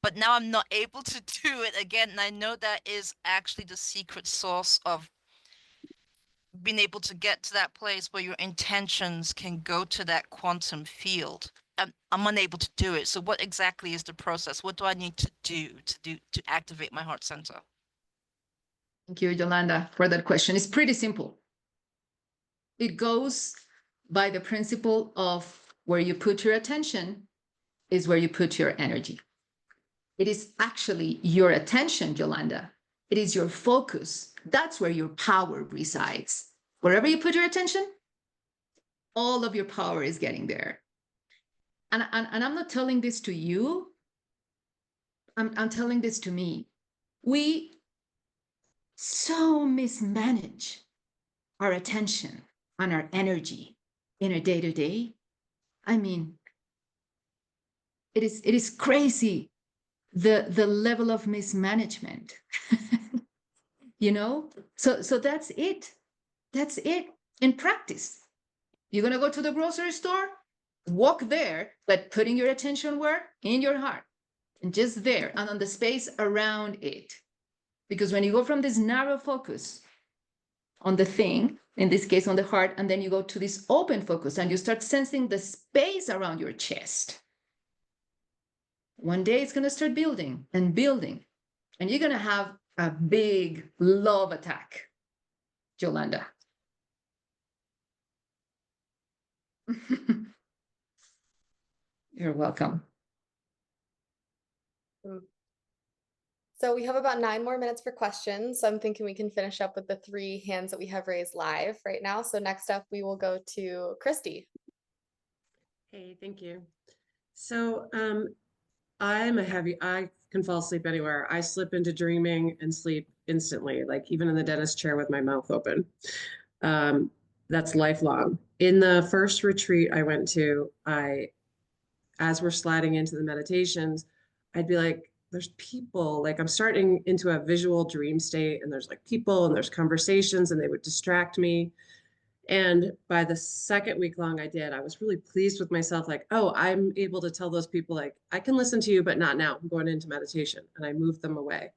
but now I'm not able to do it again. And I know that is actually the secret sauce of being able to get to that place where your intentions can go to that quantum field. I'm unable to do it. So what exactly is the process? What do I need to do to activate my heart center? Thank you, Yolanda, for that question. It's pretty simple. It goes by the principle of where you put your attention is where you put your energy. It is actually your attention, Yolanda. It is your focus. That's where your power resides. Wherever you put your attention, all of your power is getting there. And I'm not telling this to you. I'm telling this to me. We so mismanage our attention and our energy in a day-to-day. I mean, it is crazy, the level of mismanagement. You know? So that's it. That's it in practice. You're gonna go to the grocery store, walk there, but putting your attention where? In your heart. And just there and on the space around it. Because when you go from this narrow focus on the thing, in this case on the heart, and then you go to this open focus and you start sensing the space around your chest, one day it's going to start building and building, and you're going to have a big love attack, Yolanda. You're welcome. So we have about 9 more minutes for questions. So I'm thinking we can finish up with the 3 hands that we have raised live right now. So next up, we will go to Christy. Hey, thank you. So I can fall asleep anywhere. I slip into dreaming and sleep instantly, like even in the dentist chair with my mouth open. That's lifelong. In the first retreat I went to, as we're sliding into the meditations, I'd be like, there's people, like I'm starting into a visual dream state, and there's like people and there's conversations, and they would distract me. And by the second week long I was really pleased with myself. Like, oh, I'm able to tell those people, like, I can listen to you, but not now. I'm going into meditation. And I moved them away.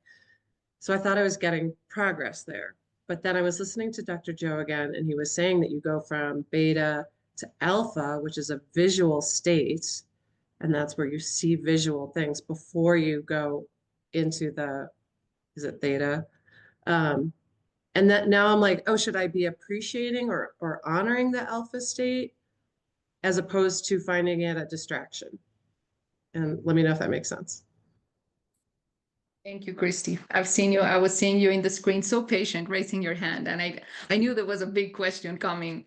So I thought I was getting progress there. But then I was listening to Dr. Joe again, and he was saying that you go from beta to alpha, which is a visual state, and that's where you see visual things before you go into the, is it theta? And that now I'm like, oh, should I be appreciating or honoring the alpha state as opposed to finding it a distraction? And let me know if that makes sense. Thank you, Christy. I've seen you. I was seeing you in the screen, so patient, raising your hand, and I knew there was a big question coming.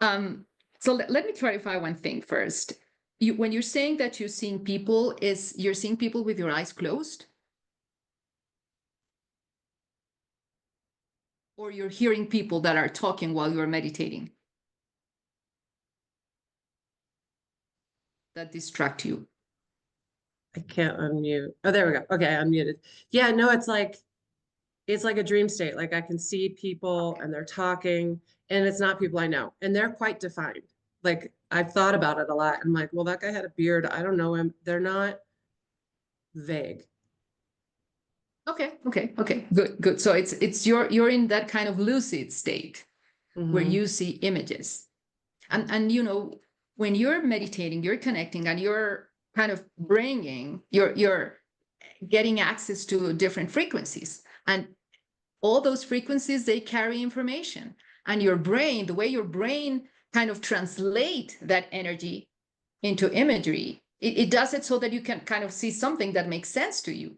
So let me clarify one thing first. When you're saying that you're seeing people, you're seeing people with your eyes closed? Or you're hearing people that are talking while you're meditating that distract you? I can't unmute. Oh, there we go. Okay, I unmuted. Yeah, no, it's like a dream state. Like I can see people and they're talking, and it's not people I know, and they're quite defined. Like I've thought about it a lot. I'm like, well, that guy had a beard. I don't know him. They're not vague. Okay. Good. So you're in that kind of lucid state where you see images. And you know, when you're meditating, you're connecting and you're kind of bringing, you're getting access to different frequencies. And all those frequencies, they carry information. And your brain, the way your brain kind of translate that energy into imagery, it does it so that you can kind of see something that makes sense to you.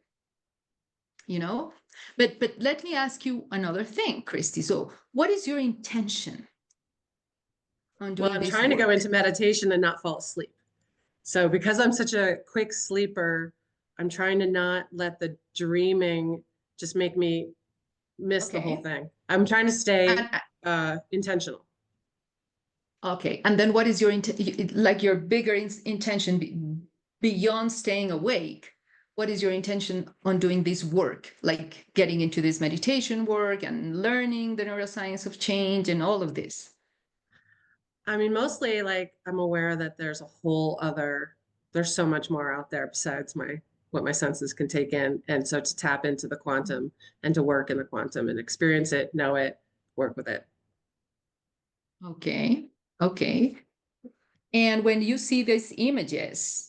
You know, but let me ask you another thing, Christy. So what is your intention on doing Well, I'm this trying to go work? into meditation and not fall asleep. So because I'm such a quick sleeper, I'm trying to not let the dreaming just make me miss the whole thing. I'm trying to stay intentional. Okay. And then what is your like your bigger intention beyond staying awake? What is your intention on doing this work, like getting into this meditation work and learning the neuroscience of change and all of this? I mean, mostly like I'm aware that there's there's so much more out there besides what my senses can take in. And so to tap into the quantum and to work in the quantum and experience it, know it, work with it. Okay. And when you see these images,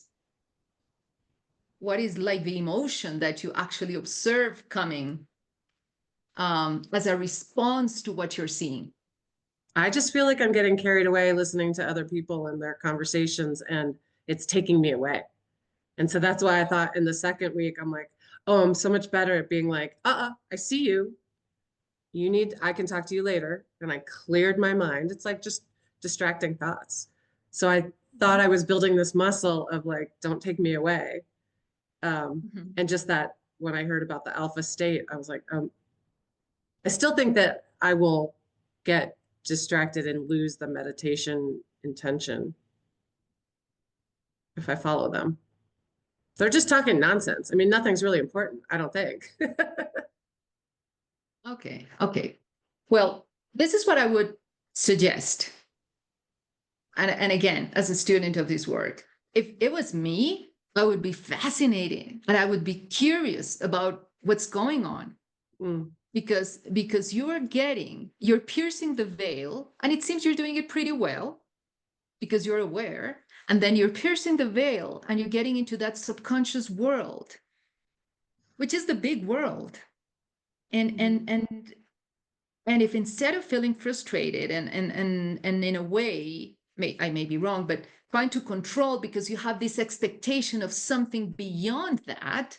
what is like the emotion that you actually observe coming as a response to what you're seeing? I just feel like I'm getting carried away listening to other people and their conversations, and it's taking me away. And so that's why I thought in the second week, I'm like, oh, I'm so much better at being like, I see you. I can talk to you later. And I cleared my mind. It's like just distracting thoughts. So I thought I was building this muscle of like, don't take me away. And just that when I heard about the alpha state, I was like, I still think that I will get distracted and lose the meditation intention if I follow them. They're just talking nonsense. I mean, nothing's really important, I don't think. Okay. Well, this is what I would suggest. And again, as a student of this work, if it was me, I would be fascinated and I would be curious about what's going on. Because you're piercing the veil, and it seems you're doing it pretty well because you're aware, and then you're piercing the veil and you're getting into that subconscious world, which is the big world. And if instead of feeling frustrated and in a way, I may be wrong, but trying to control because you have this expectation of something beyond that,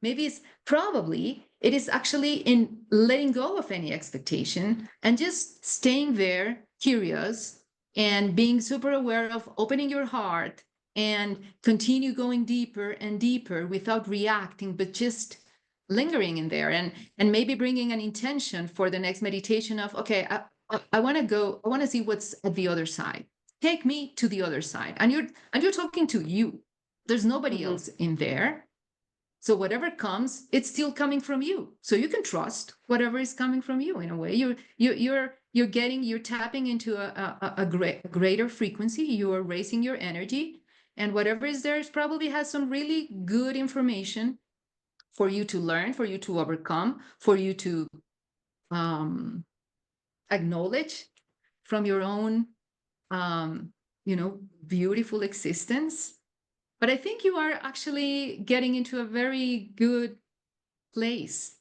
maybe it is actually in letting go of any expectation and just staying there, curious, and being super aware of opening your heart and continue going deeper and deeper without reacting, but just lingering in there and maybe bringing an intention for the next meditation of, okay, I want to see what's at the other side. Take me to the other side. And you're talking to you. There's nobody else in there. So whatever comes, it's still coming from you. So you can trust whatever is coming from you in a way. You're tapping into a greater frequency. You are raising your energy, and whatever is there probably has some really good information for you to learn, for you to overcome, for you to acknowledge from your own, beautiful existence. But I think you are actually getting into a very good place.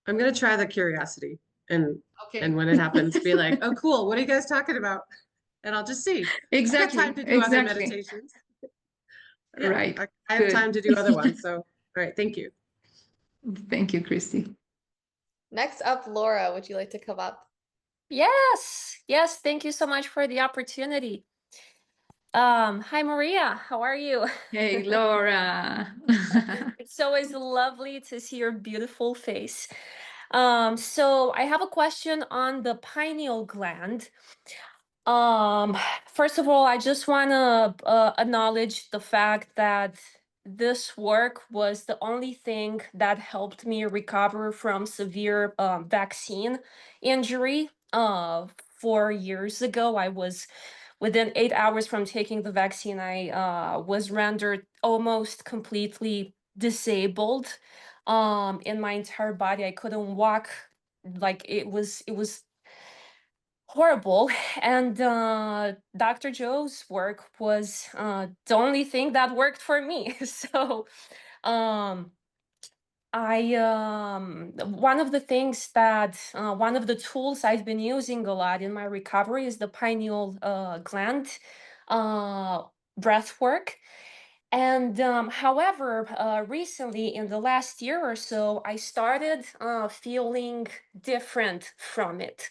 I'm gonna try the curiosity, and Okay. when it happens, be like, oh, cool, what are you guys talking about? And I'll just see. Exactly. I've got time to do other Exactly. meditations. Yeah, Right. I have Good. time to do other ones. So, all right, thank you. Thank you, Christy. Next up, Laura, would you like to come up? Yes, yes, thank you so much for the opportunity. Hi Maria, how are you? Hey, Laura. It's always lovely to see your beautiful face. So I have a question on the pineal gland. First of all, I just want to acknowledge the fact that this work was the only thing that helped me recover from severe vaccine injury. 4 years ago, I was within 8 hours from taking the vaccine, I was rendered almost completely disabled in my entire body. I couldn't walk. Like it was horrible. And Dr. Joe's work was the only thing that worked for me. So um one of the things that one of the tools I've been using a lot in my recovery is the pineal gland breath work. And however, recently in the last year or so, I started feeling different from it,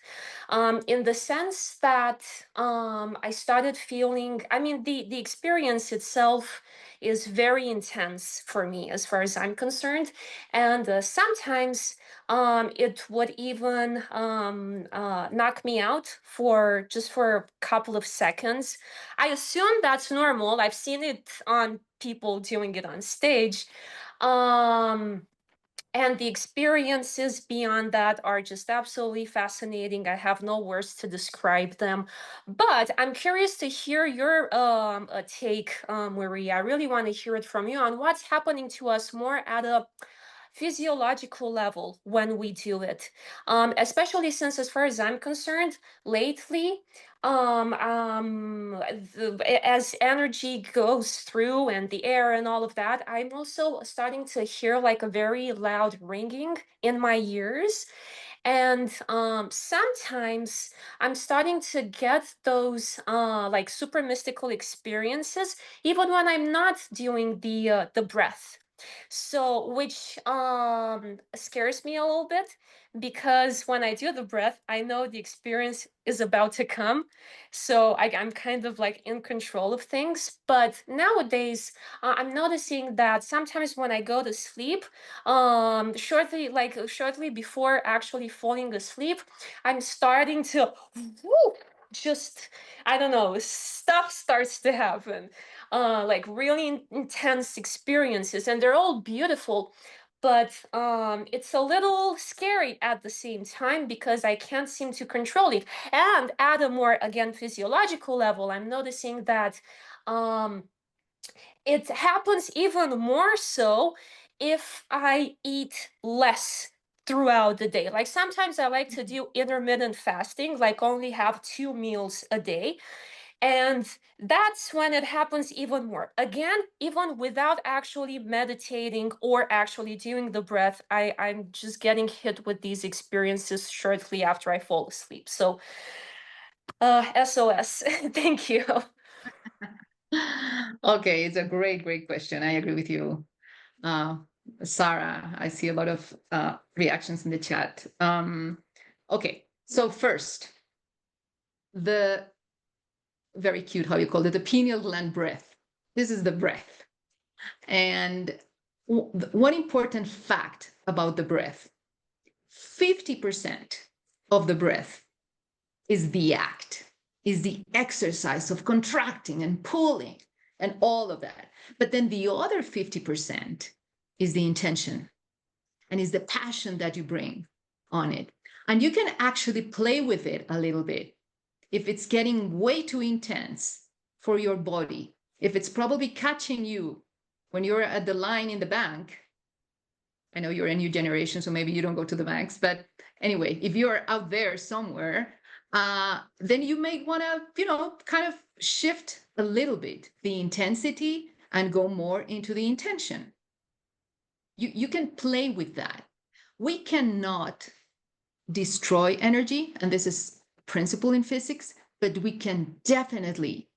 in the sense that I started feeling, I mean, the experience itself is very intense for me as far as I'm concerned. And sometimes it would even knock me out for just for a couple of seconds. I assume that's normal. I've seen it on people doing it on stage. And the experiences beyond that are just absolutely fascinating. I have no words to describe them. But I'm curious to hear your take, Maria. I really want to hear it from you on what's happening to us more at a physiological level when we do it, especially since, as far as I'm concerned, lately, as energy goes through and the air and all of that, I'm also starting to hear like a very loud ringing in my ears. And sometimes I'm starting to get those like super mystical experiences, even when I'm not doing the breath. So, which scares me a little bit, because when I do the breath, I know the experience is about to come. So I'm kind of like in control of things. But nowadays, I'm noticing that sometimes when I go to sleep, shortly before actually falling asleep, I'm starting to whoo, just, I don't know, stuff starts to happen, like really intense experiences, and they're all beautiful. But it's a little scary at the same time because I can't seem to control it. And at a more, again, physiological level, I'm noticing that it happens even more so if I eat less throughout the day. Like sometimes I like to do intermittent fasting, like only have 2 meals a day. And that's when it happens even more. Again, even without actually meditating or actually doing the breath, I'm just getting hit with these experiences shortly after I fall asleep. So, SOS. Thank you. Okay, it's a great, great question. I agree with you. Sarah, I see a lot of reactions in the chat. Okay, so first, the very cute, how you call it, the pineal gland breath. This is the breath. And one important fact about the breath, 50% of the breath is the act, is the exercise of contracting and pulling and all of that. But then the other 50% is the intention and is the passion that you bring on it. And you can actually play with it a little bit. If it's getting way too intense for your body, if it's probably catching you when you're at the line in the bank I know you're a new generation, so maybe you don't go to the max, but anyway, if you're out there somewhere, then you may want to, kind of shift a little bit the intensity and go more into the intention. You can play with that. We cannot destroy energy, and this is a principle in physics, but we can definitely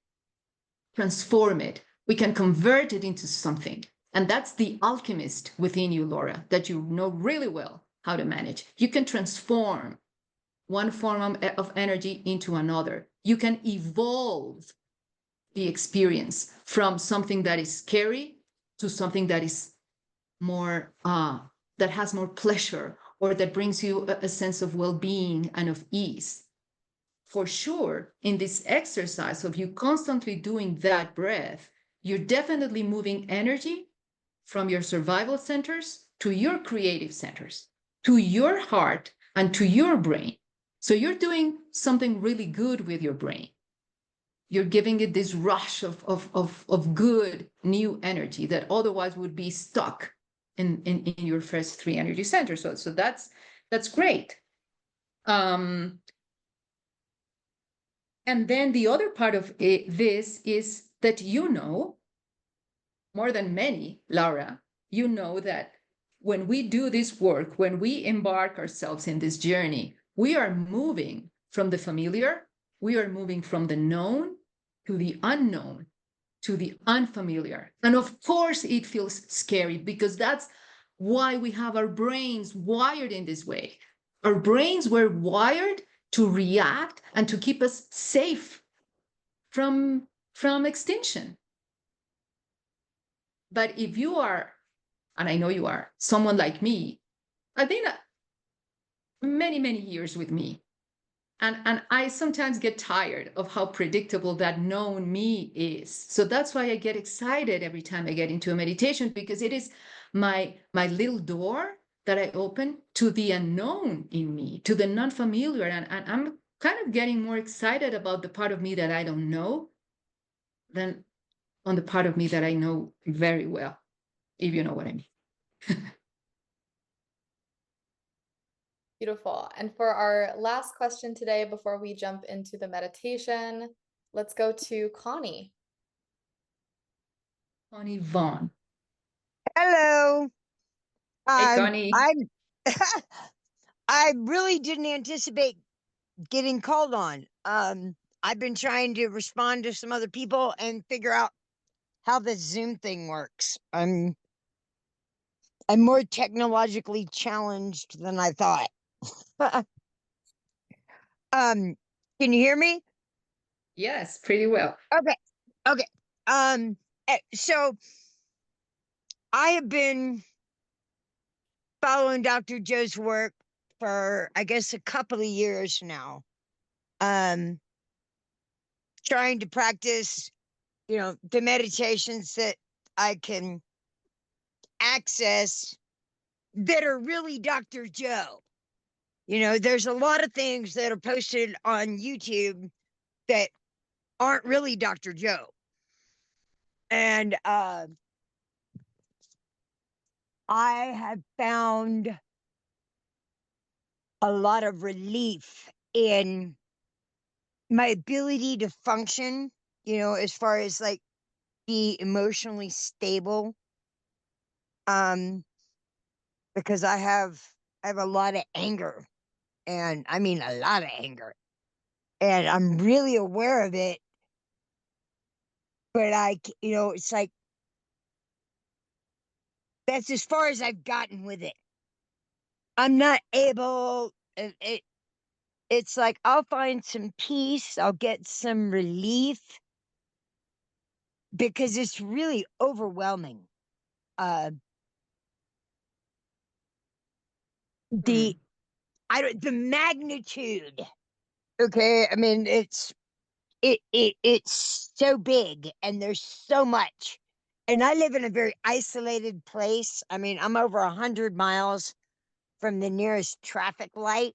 transform it. We can convert it into something. And that's the alchemist within you, Laura, that you know really well how to manage. You can transform one form of energy into another. You can evolve the experience from something that is scary to something that is more, that has more pleasure, or that brings you a sense of well-being and of ease. For sure, in this exercise of you constantly doing that breath, you're definitely moving energy from your survival centers to your creative centers, to your heart and to your brain. So you're doing something really good with your brain. You're giving it this rush of good new energy that otherwise would be stuck in your first three energy centers. So that's great. And then the other part of this is that more than many, Laura, that when we do this work, when we embark ourselves in this journey, we are moving from the familiar, we are moving from the known to the unknown, to the unfamiliar. And of course, it feels scary because that's why we have our brains wired in this way. Our brains were wired to react and to keep us safe from extinction. But if you are, and I know you are, someone like me, I've been many, many years with me. And I sometimes get tired of how predictable that known me is. So that's why I get excited every time I get into a meditation, because it is my little door that I open to the unknown in me, to the non-familiar. And I'm kind of getting more excited about the part of me that I don't know than on the part of me that I know very well, if you know what I mean. Beautiful. And for our last question today, before we jump into the meditation, let's go to Connie. Connie Vaughn. Hello. Hey, Connie. I really didn't anticipate getting called on. I've been trying to respond to some other people and figure out how the Zoom thing works. I'm more technologically challenged than I thought. Can you hear me? Yes, pretty well. Okay. So I have been following Dr. Joe's work for, I guess, a couple of years now. Trying to practice, the meditations that I can access that are really Dr. Joe. There's a lot of things that are posted on YouTube that aren't really Dr. Joe. And I have found a lot of relief in my ability to function, as far as like be emotionally stable. Because I have a lot of anger, and I mean a lot of anger, and I'm really aware of it. But it's like that's as far as I've gotten with it. I'm not able. It's like I'll find some peace, I'll get some relief, because it's really overwhelming. The magnitude. Okay, I mean it's so big, and there's so much. And I live in a very isolated place. I mean, I'm over 100 miles from the nearest traffic light,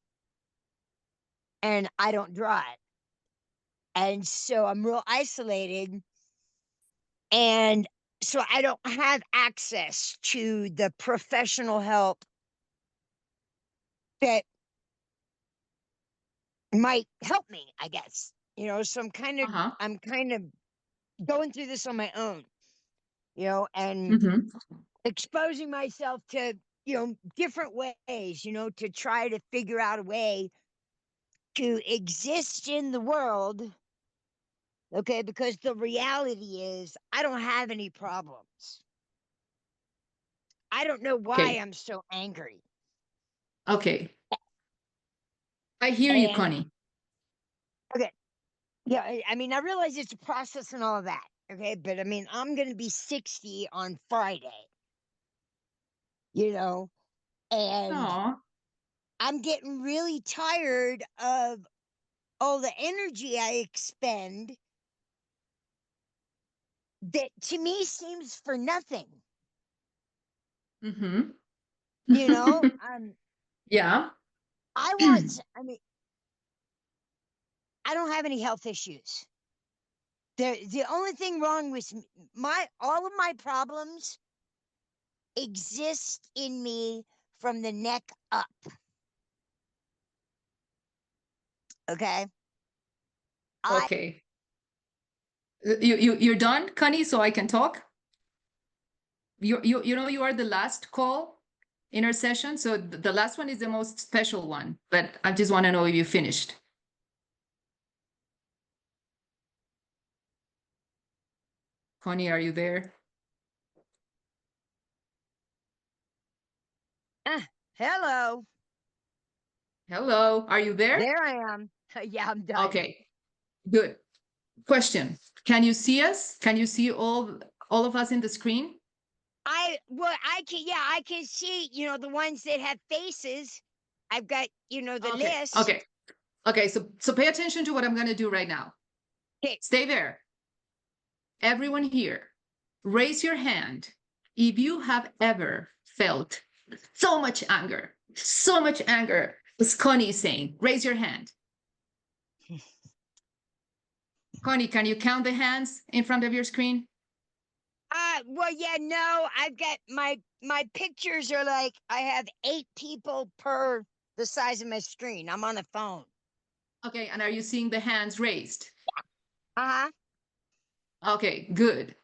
and I don't drive. And so I'm real isolated. And so I don't have access to the professional help that might help me, I guess. So I'm kind of going through this on my own, and exposing myself to, different ways, to try to figure out a way to exist in the world. Okay, because the reality is I don't have any problems. I don't know why I'm so angry. Okay. I hear you, Connie. Okay. Yeah, I mean, I realize it's a process and all of that. Okay, but I mean, I'm going to be 60 on Friday, and Aw. I'm getting really tired of all the energy I expend that to me seems for nothing. Yeah. I mean, I don't have any health issues. The only thing wrong with all of my problems exist in me from the neck up. Okay. Okay. You're done, Connie, so I can talk? You are the last call in our session, so the last one is the most special one, but I just want to know if you finished. Connie, are you there? Hello. Hello, are you there? There I am. Yeah, I'm done. Okay, good. Question. Can you see us? Can you see all of us in the screen? I can see, the ones that have faces. I've got, the list. Okay, so pay attention to what I'm going to do right now. Okay. Stay there. Everyone here, raise your hand if you have ever felt so much anger, as Connie is saying. Raise your hand. Connie, can you count the hands in front of your screen? Well, yeah, no, I've got my pictures are like, I have 8 people per the size of my screen. I'm on a phone. Okay, and are you seeing the hands raised? Uh-huh. Okay, good.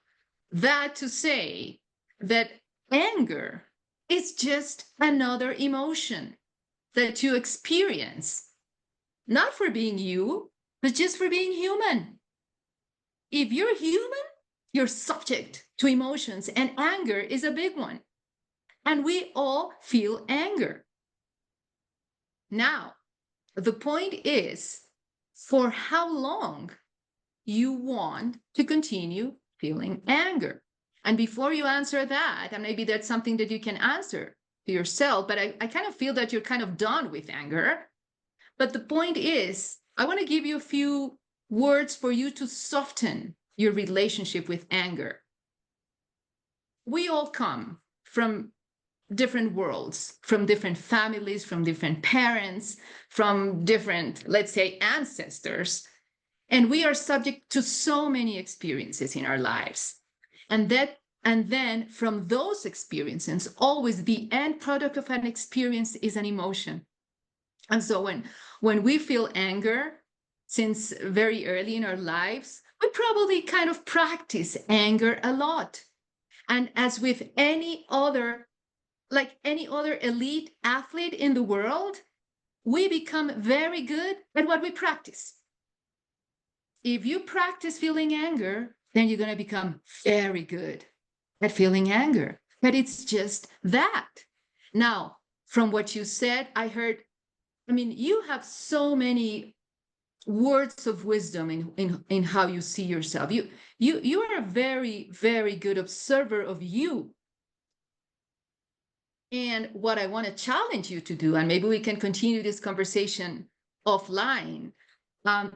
That to say that anger is just another emotion that you experience, not for being you, but just for being human. If you're human, you're subject to emotions, and anger is a big one. And we all feel anger. Now, the point is for how long you want to continue feeling anger. And before you answer that, and maybe that's something that you can answer to yourself, but I kind of feel that you're kind of done with anger. But the point is, I want to give you a few words for you to soften your relationship with anger. We all come from different worlds, from different families, from different parents, from different, let's say, ancestors. And we are subject to so many experiences in our lives. And then from those experiences, always the end product of an experience is an emotion. And so when we feel anger, since very early in our lives, we probably kind of practice anger a lot. And as with any other elite athlete in the world, we become very good at what we practice. If you practice feeling anger, then you're going to become very good at feeling anger. But it's just that. Now, from what you said, you have so many words of wisdom in how you see yourself. You are a very, very good observer of you. And what I want to challenge you to do, and maybe we can continue this conversation offline,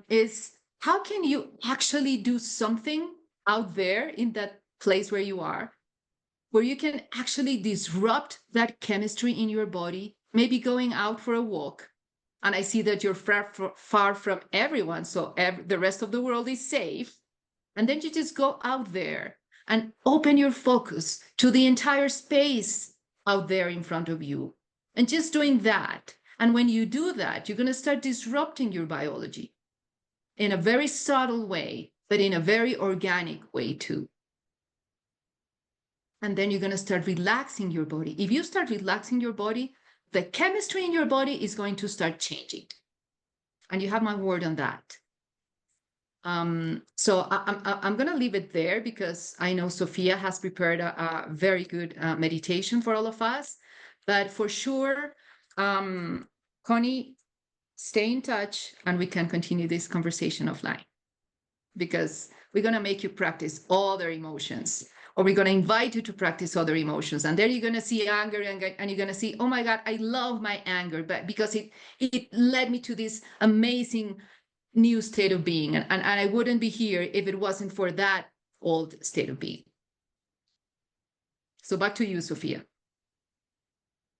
is how can you actually do something out there in that place where you are, where you can actually disrupt that chemistry in your body, maybe going out for a walk. And I see that you're far from everyone, so the rest of the world is safe. And then you just go out there and open your focus to the entire space out there in front of you. And just doing that. And when you do that, you're going to start disrupting your biology in a very subtle way, but in a very organic way too. And then you're going to start relaxing your body. If you start relaxing your body, the chemistry in your body is going to start changing. And you have my word on that. So I'm going to leave it there because I know Sophia has prepared a very good meditation for all of us. But for sure, Connie, stay in touch and we can continue this conversation offline, because we're going to make you practice other emotions, or we're going to invite you to practice other emotions. And there you're going to see anger, and you're going to see, oh my God, I love my anger, but because it led me to this amazing new state of being. And I wouldn't be here if it wasn't for that old state of being. So back to you, Sophia.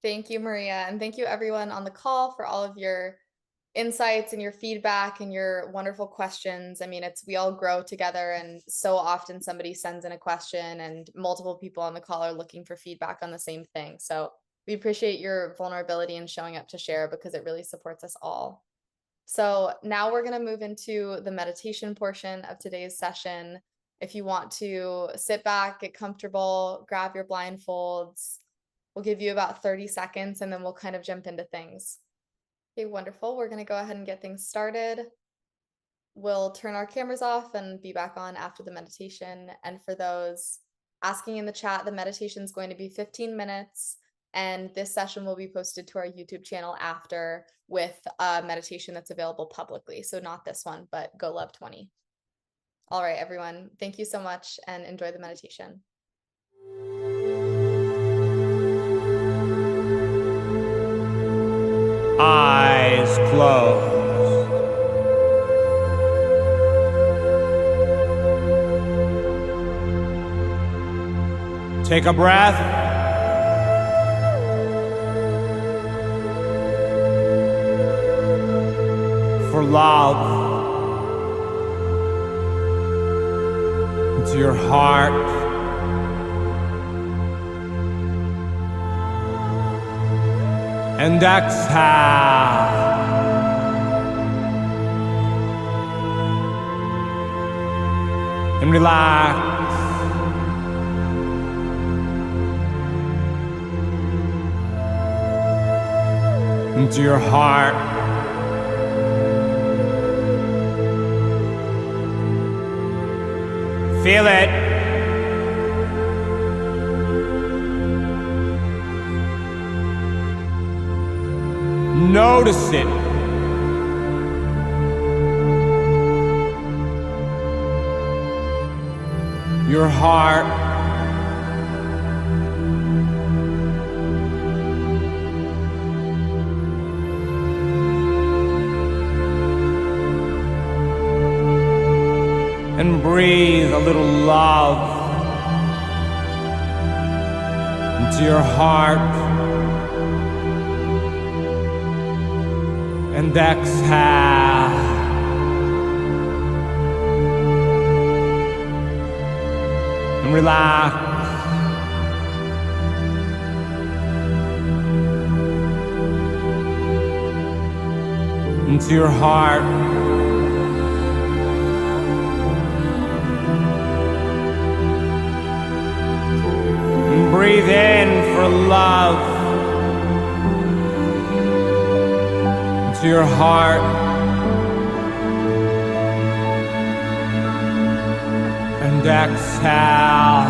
Thank you, Maria. And thank you everyone on the call for all of your insights and your feedback and your wonderful questions. I mean, we all grow together, and so often somebody sends in a question and multiple people on the call are looking for feedback on the same thing. So we appreciate your vulnerability and showing up to share, because it really supports us all. So now we're going to move into the meditation portion of today's session. If you want to sit back, get comfortable, grab your blindfolds, we'll give you about 30 seconds and then we'll kind of jump into things. Okay, wonderful. We're going to go ahead and get things started. We'll turn our cameras off and be back on after the meditation. And for those asking in the chat, the meditation is going to be 15 minutes. And this session will be posted to our YouTube channel after, with a meditation that's available publicly. So not this one, but Go-Lov 20. All right, everyone. Thank you so much and enjoy the meditation. Eyes closed. Take a breath. For love into your heart, and exhale. And relax. Into your heart. Feel it. Notice it. Your heart. And breathe a little love into your heart. And exhale. And relax. Into your heart. Breathe in for love into your heart, and exhale.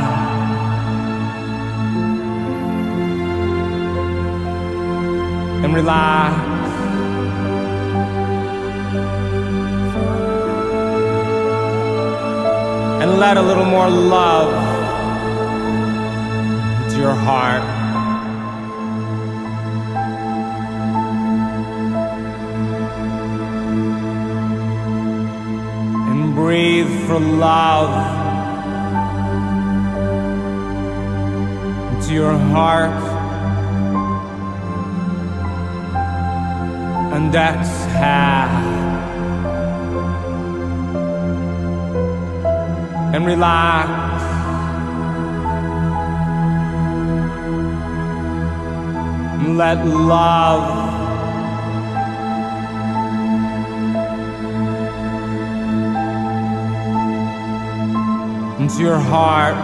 And relax. And let a little more love your heart. And breathe for love into your heart. And exhale. And relax. Let love into your heart.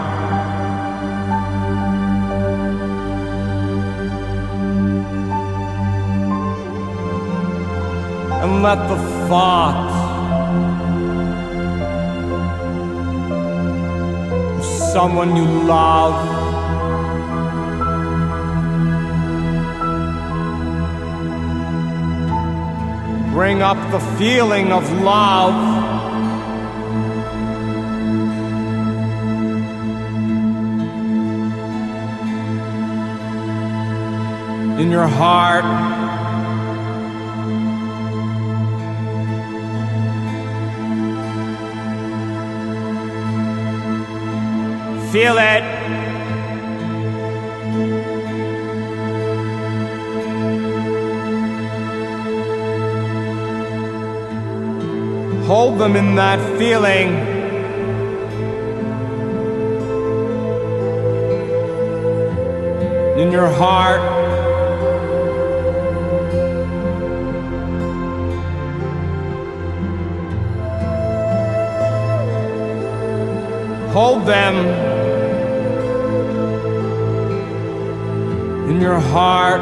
And let the thought of someone you love bring up the feeling of love. In your heart. Feel it. Hold them in that feeling. In your heart. Hold them in your heart.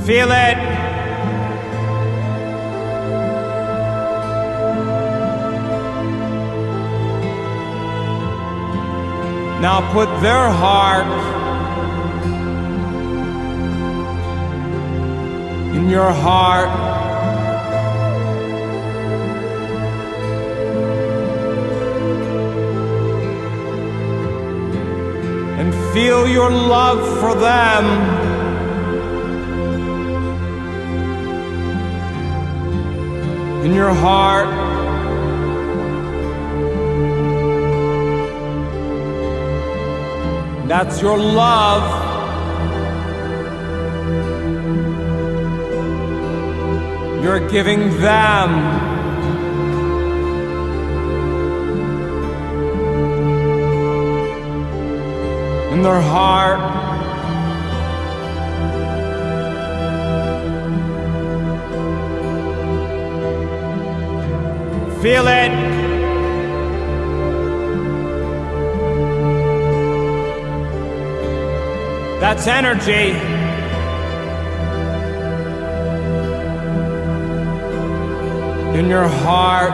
Feel it. Now put their heart in your heart. And feel your love for them. In your heart. That's your love. You're giving them. In their heart. Feel it. That's energy. In your heart.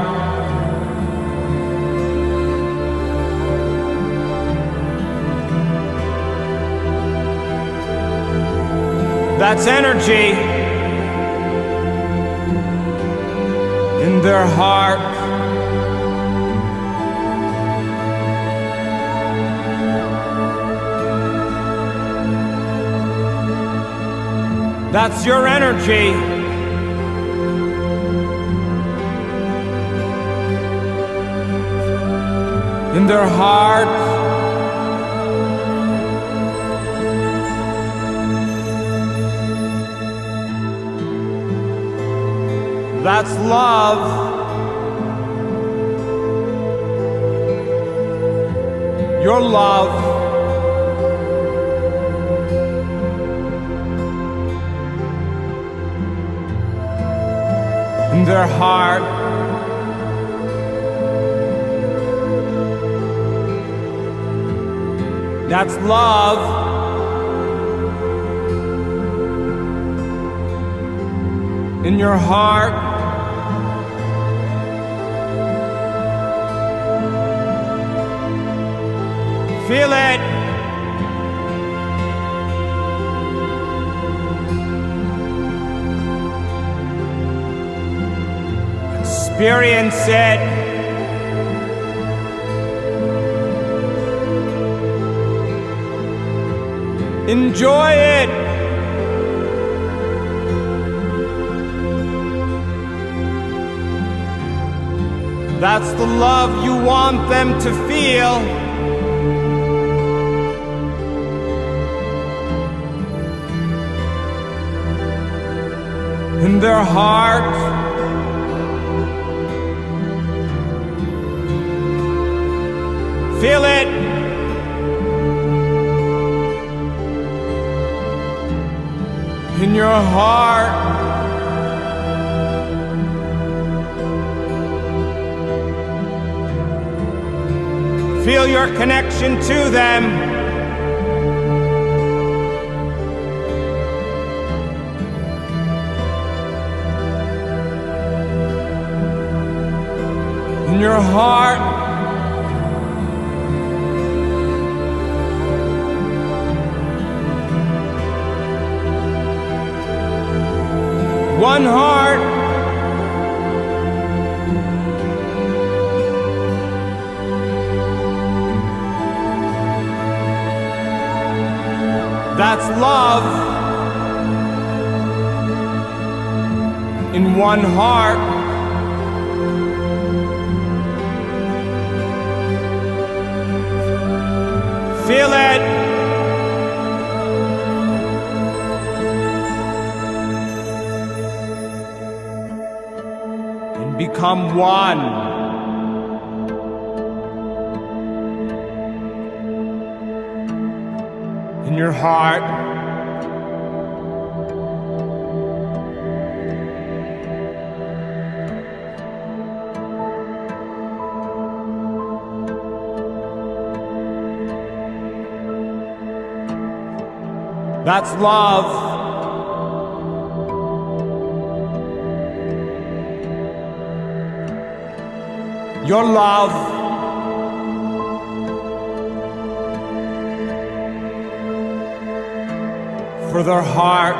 That's energy. In their heart. That's your energy. In their heart. That's love. Your love. In their heart. That's love. In your heart. Feel it. Experience it. Enjoy it. That's the love you want them to feel. In their heart. Feel it. heart. Feel your connection to them. In your heart. One heart. That's love. In one heart. Feel it. And become one. In your heart. That's love. Your love. For their heart.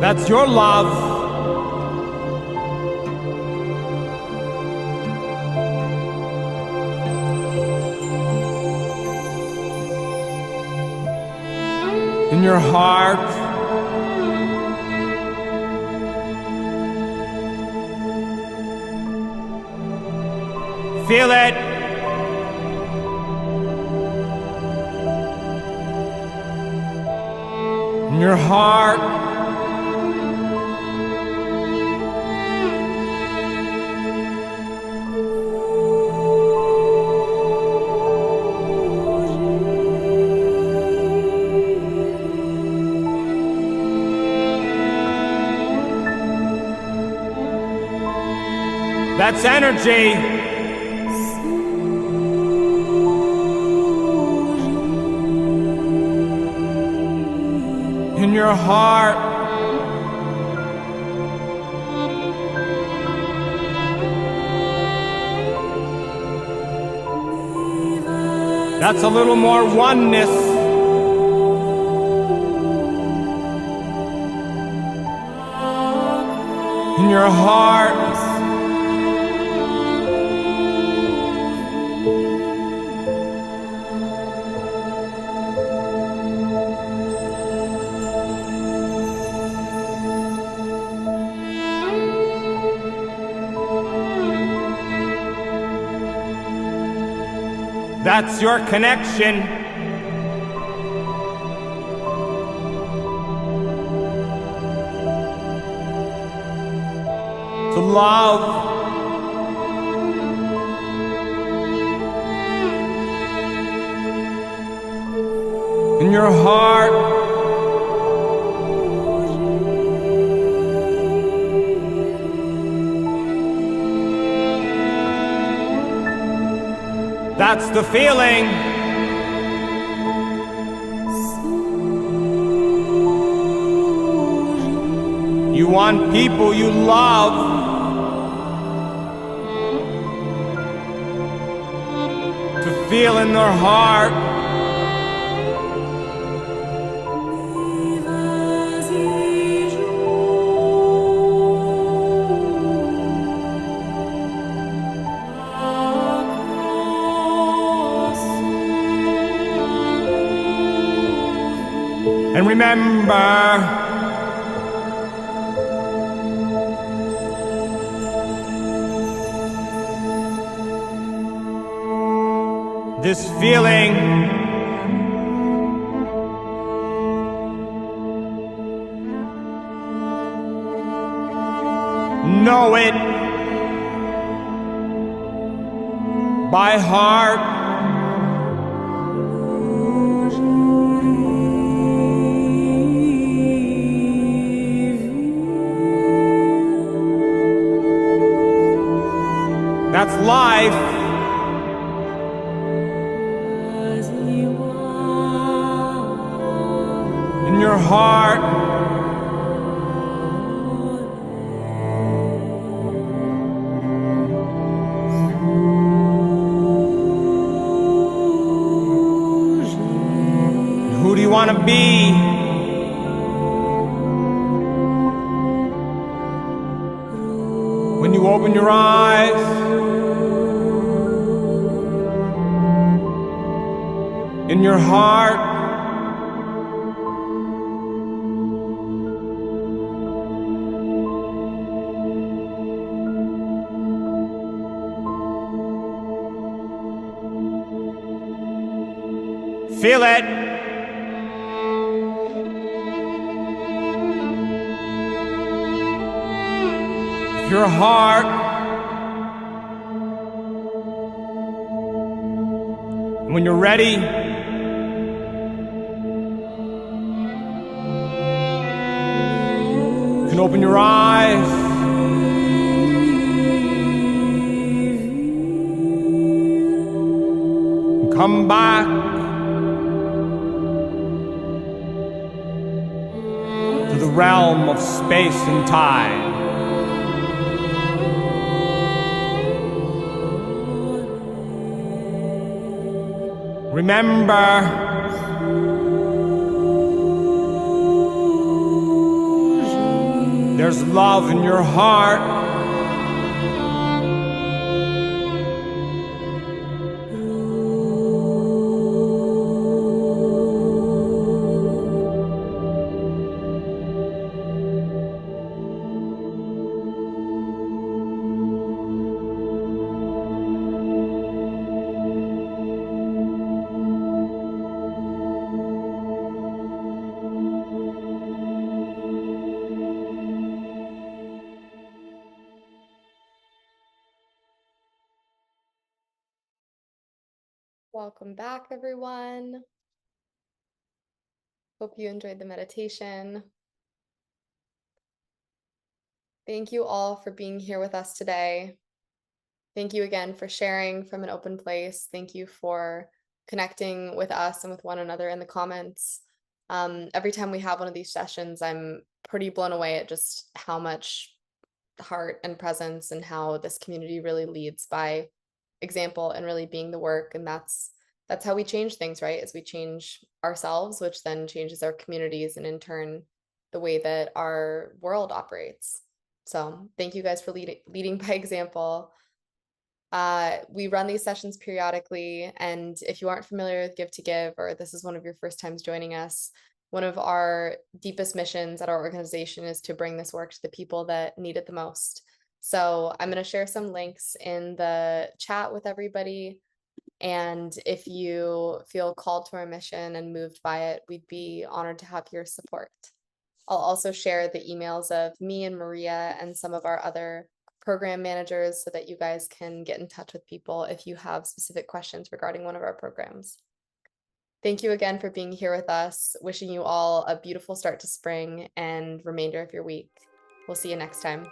That's your love. In your heart. Feel it. In your heart. That's energy. In your heart. That's a little more oneness. In your heart. That's your connection. To love. In your heart. That's the feeling. You want people you love to feel in their heart. And remember, this feeling know it. by heart. That's life. In your heart. Who do you want to be? When you open your eyes, in your heart, feel it. Your heart. And when you're ready, you can open your eyes. And come back to the realm of space and time. Remember, there's love in your heart. Welcome back, everyone. Hope you enjoyed the meditation. Thank you all for being here with us today. Thank you again for sharing from an open place. Thank you for connecting with us and with one another in the comments. Every time we have one of these sessions, I'm pretty blown away at just how much heart and presence and how this community really leads by example and really being the work. And that's how we change things, right? As we change ourselves, which then changes our communities and in turn the way that our world operates. So thank you guys for leading by example. We run these sessions periodically, and if you aren't familiar with Give to Give, or this is one of your first times joining us, one of our deepest missions at our organization is to bring this work to the people that need it the most. So I'm going to share some links in the chat with everybody. And if you feel called to our mission and moved by it, we'd be honored to have your support. I'll also share the emails of me and Maria and some of our other program managers so that you guys can get in touch with people if you have specific questions regarding one of our programs. Thank you again for being here with us. Wishing you all a beautiful start to spring and remainder of your week. We'll see you next time.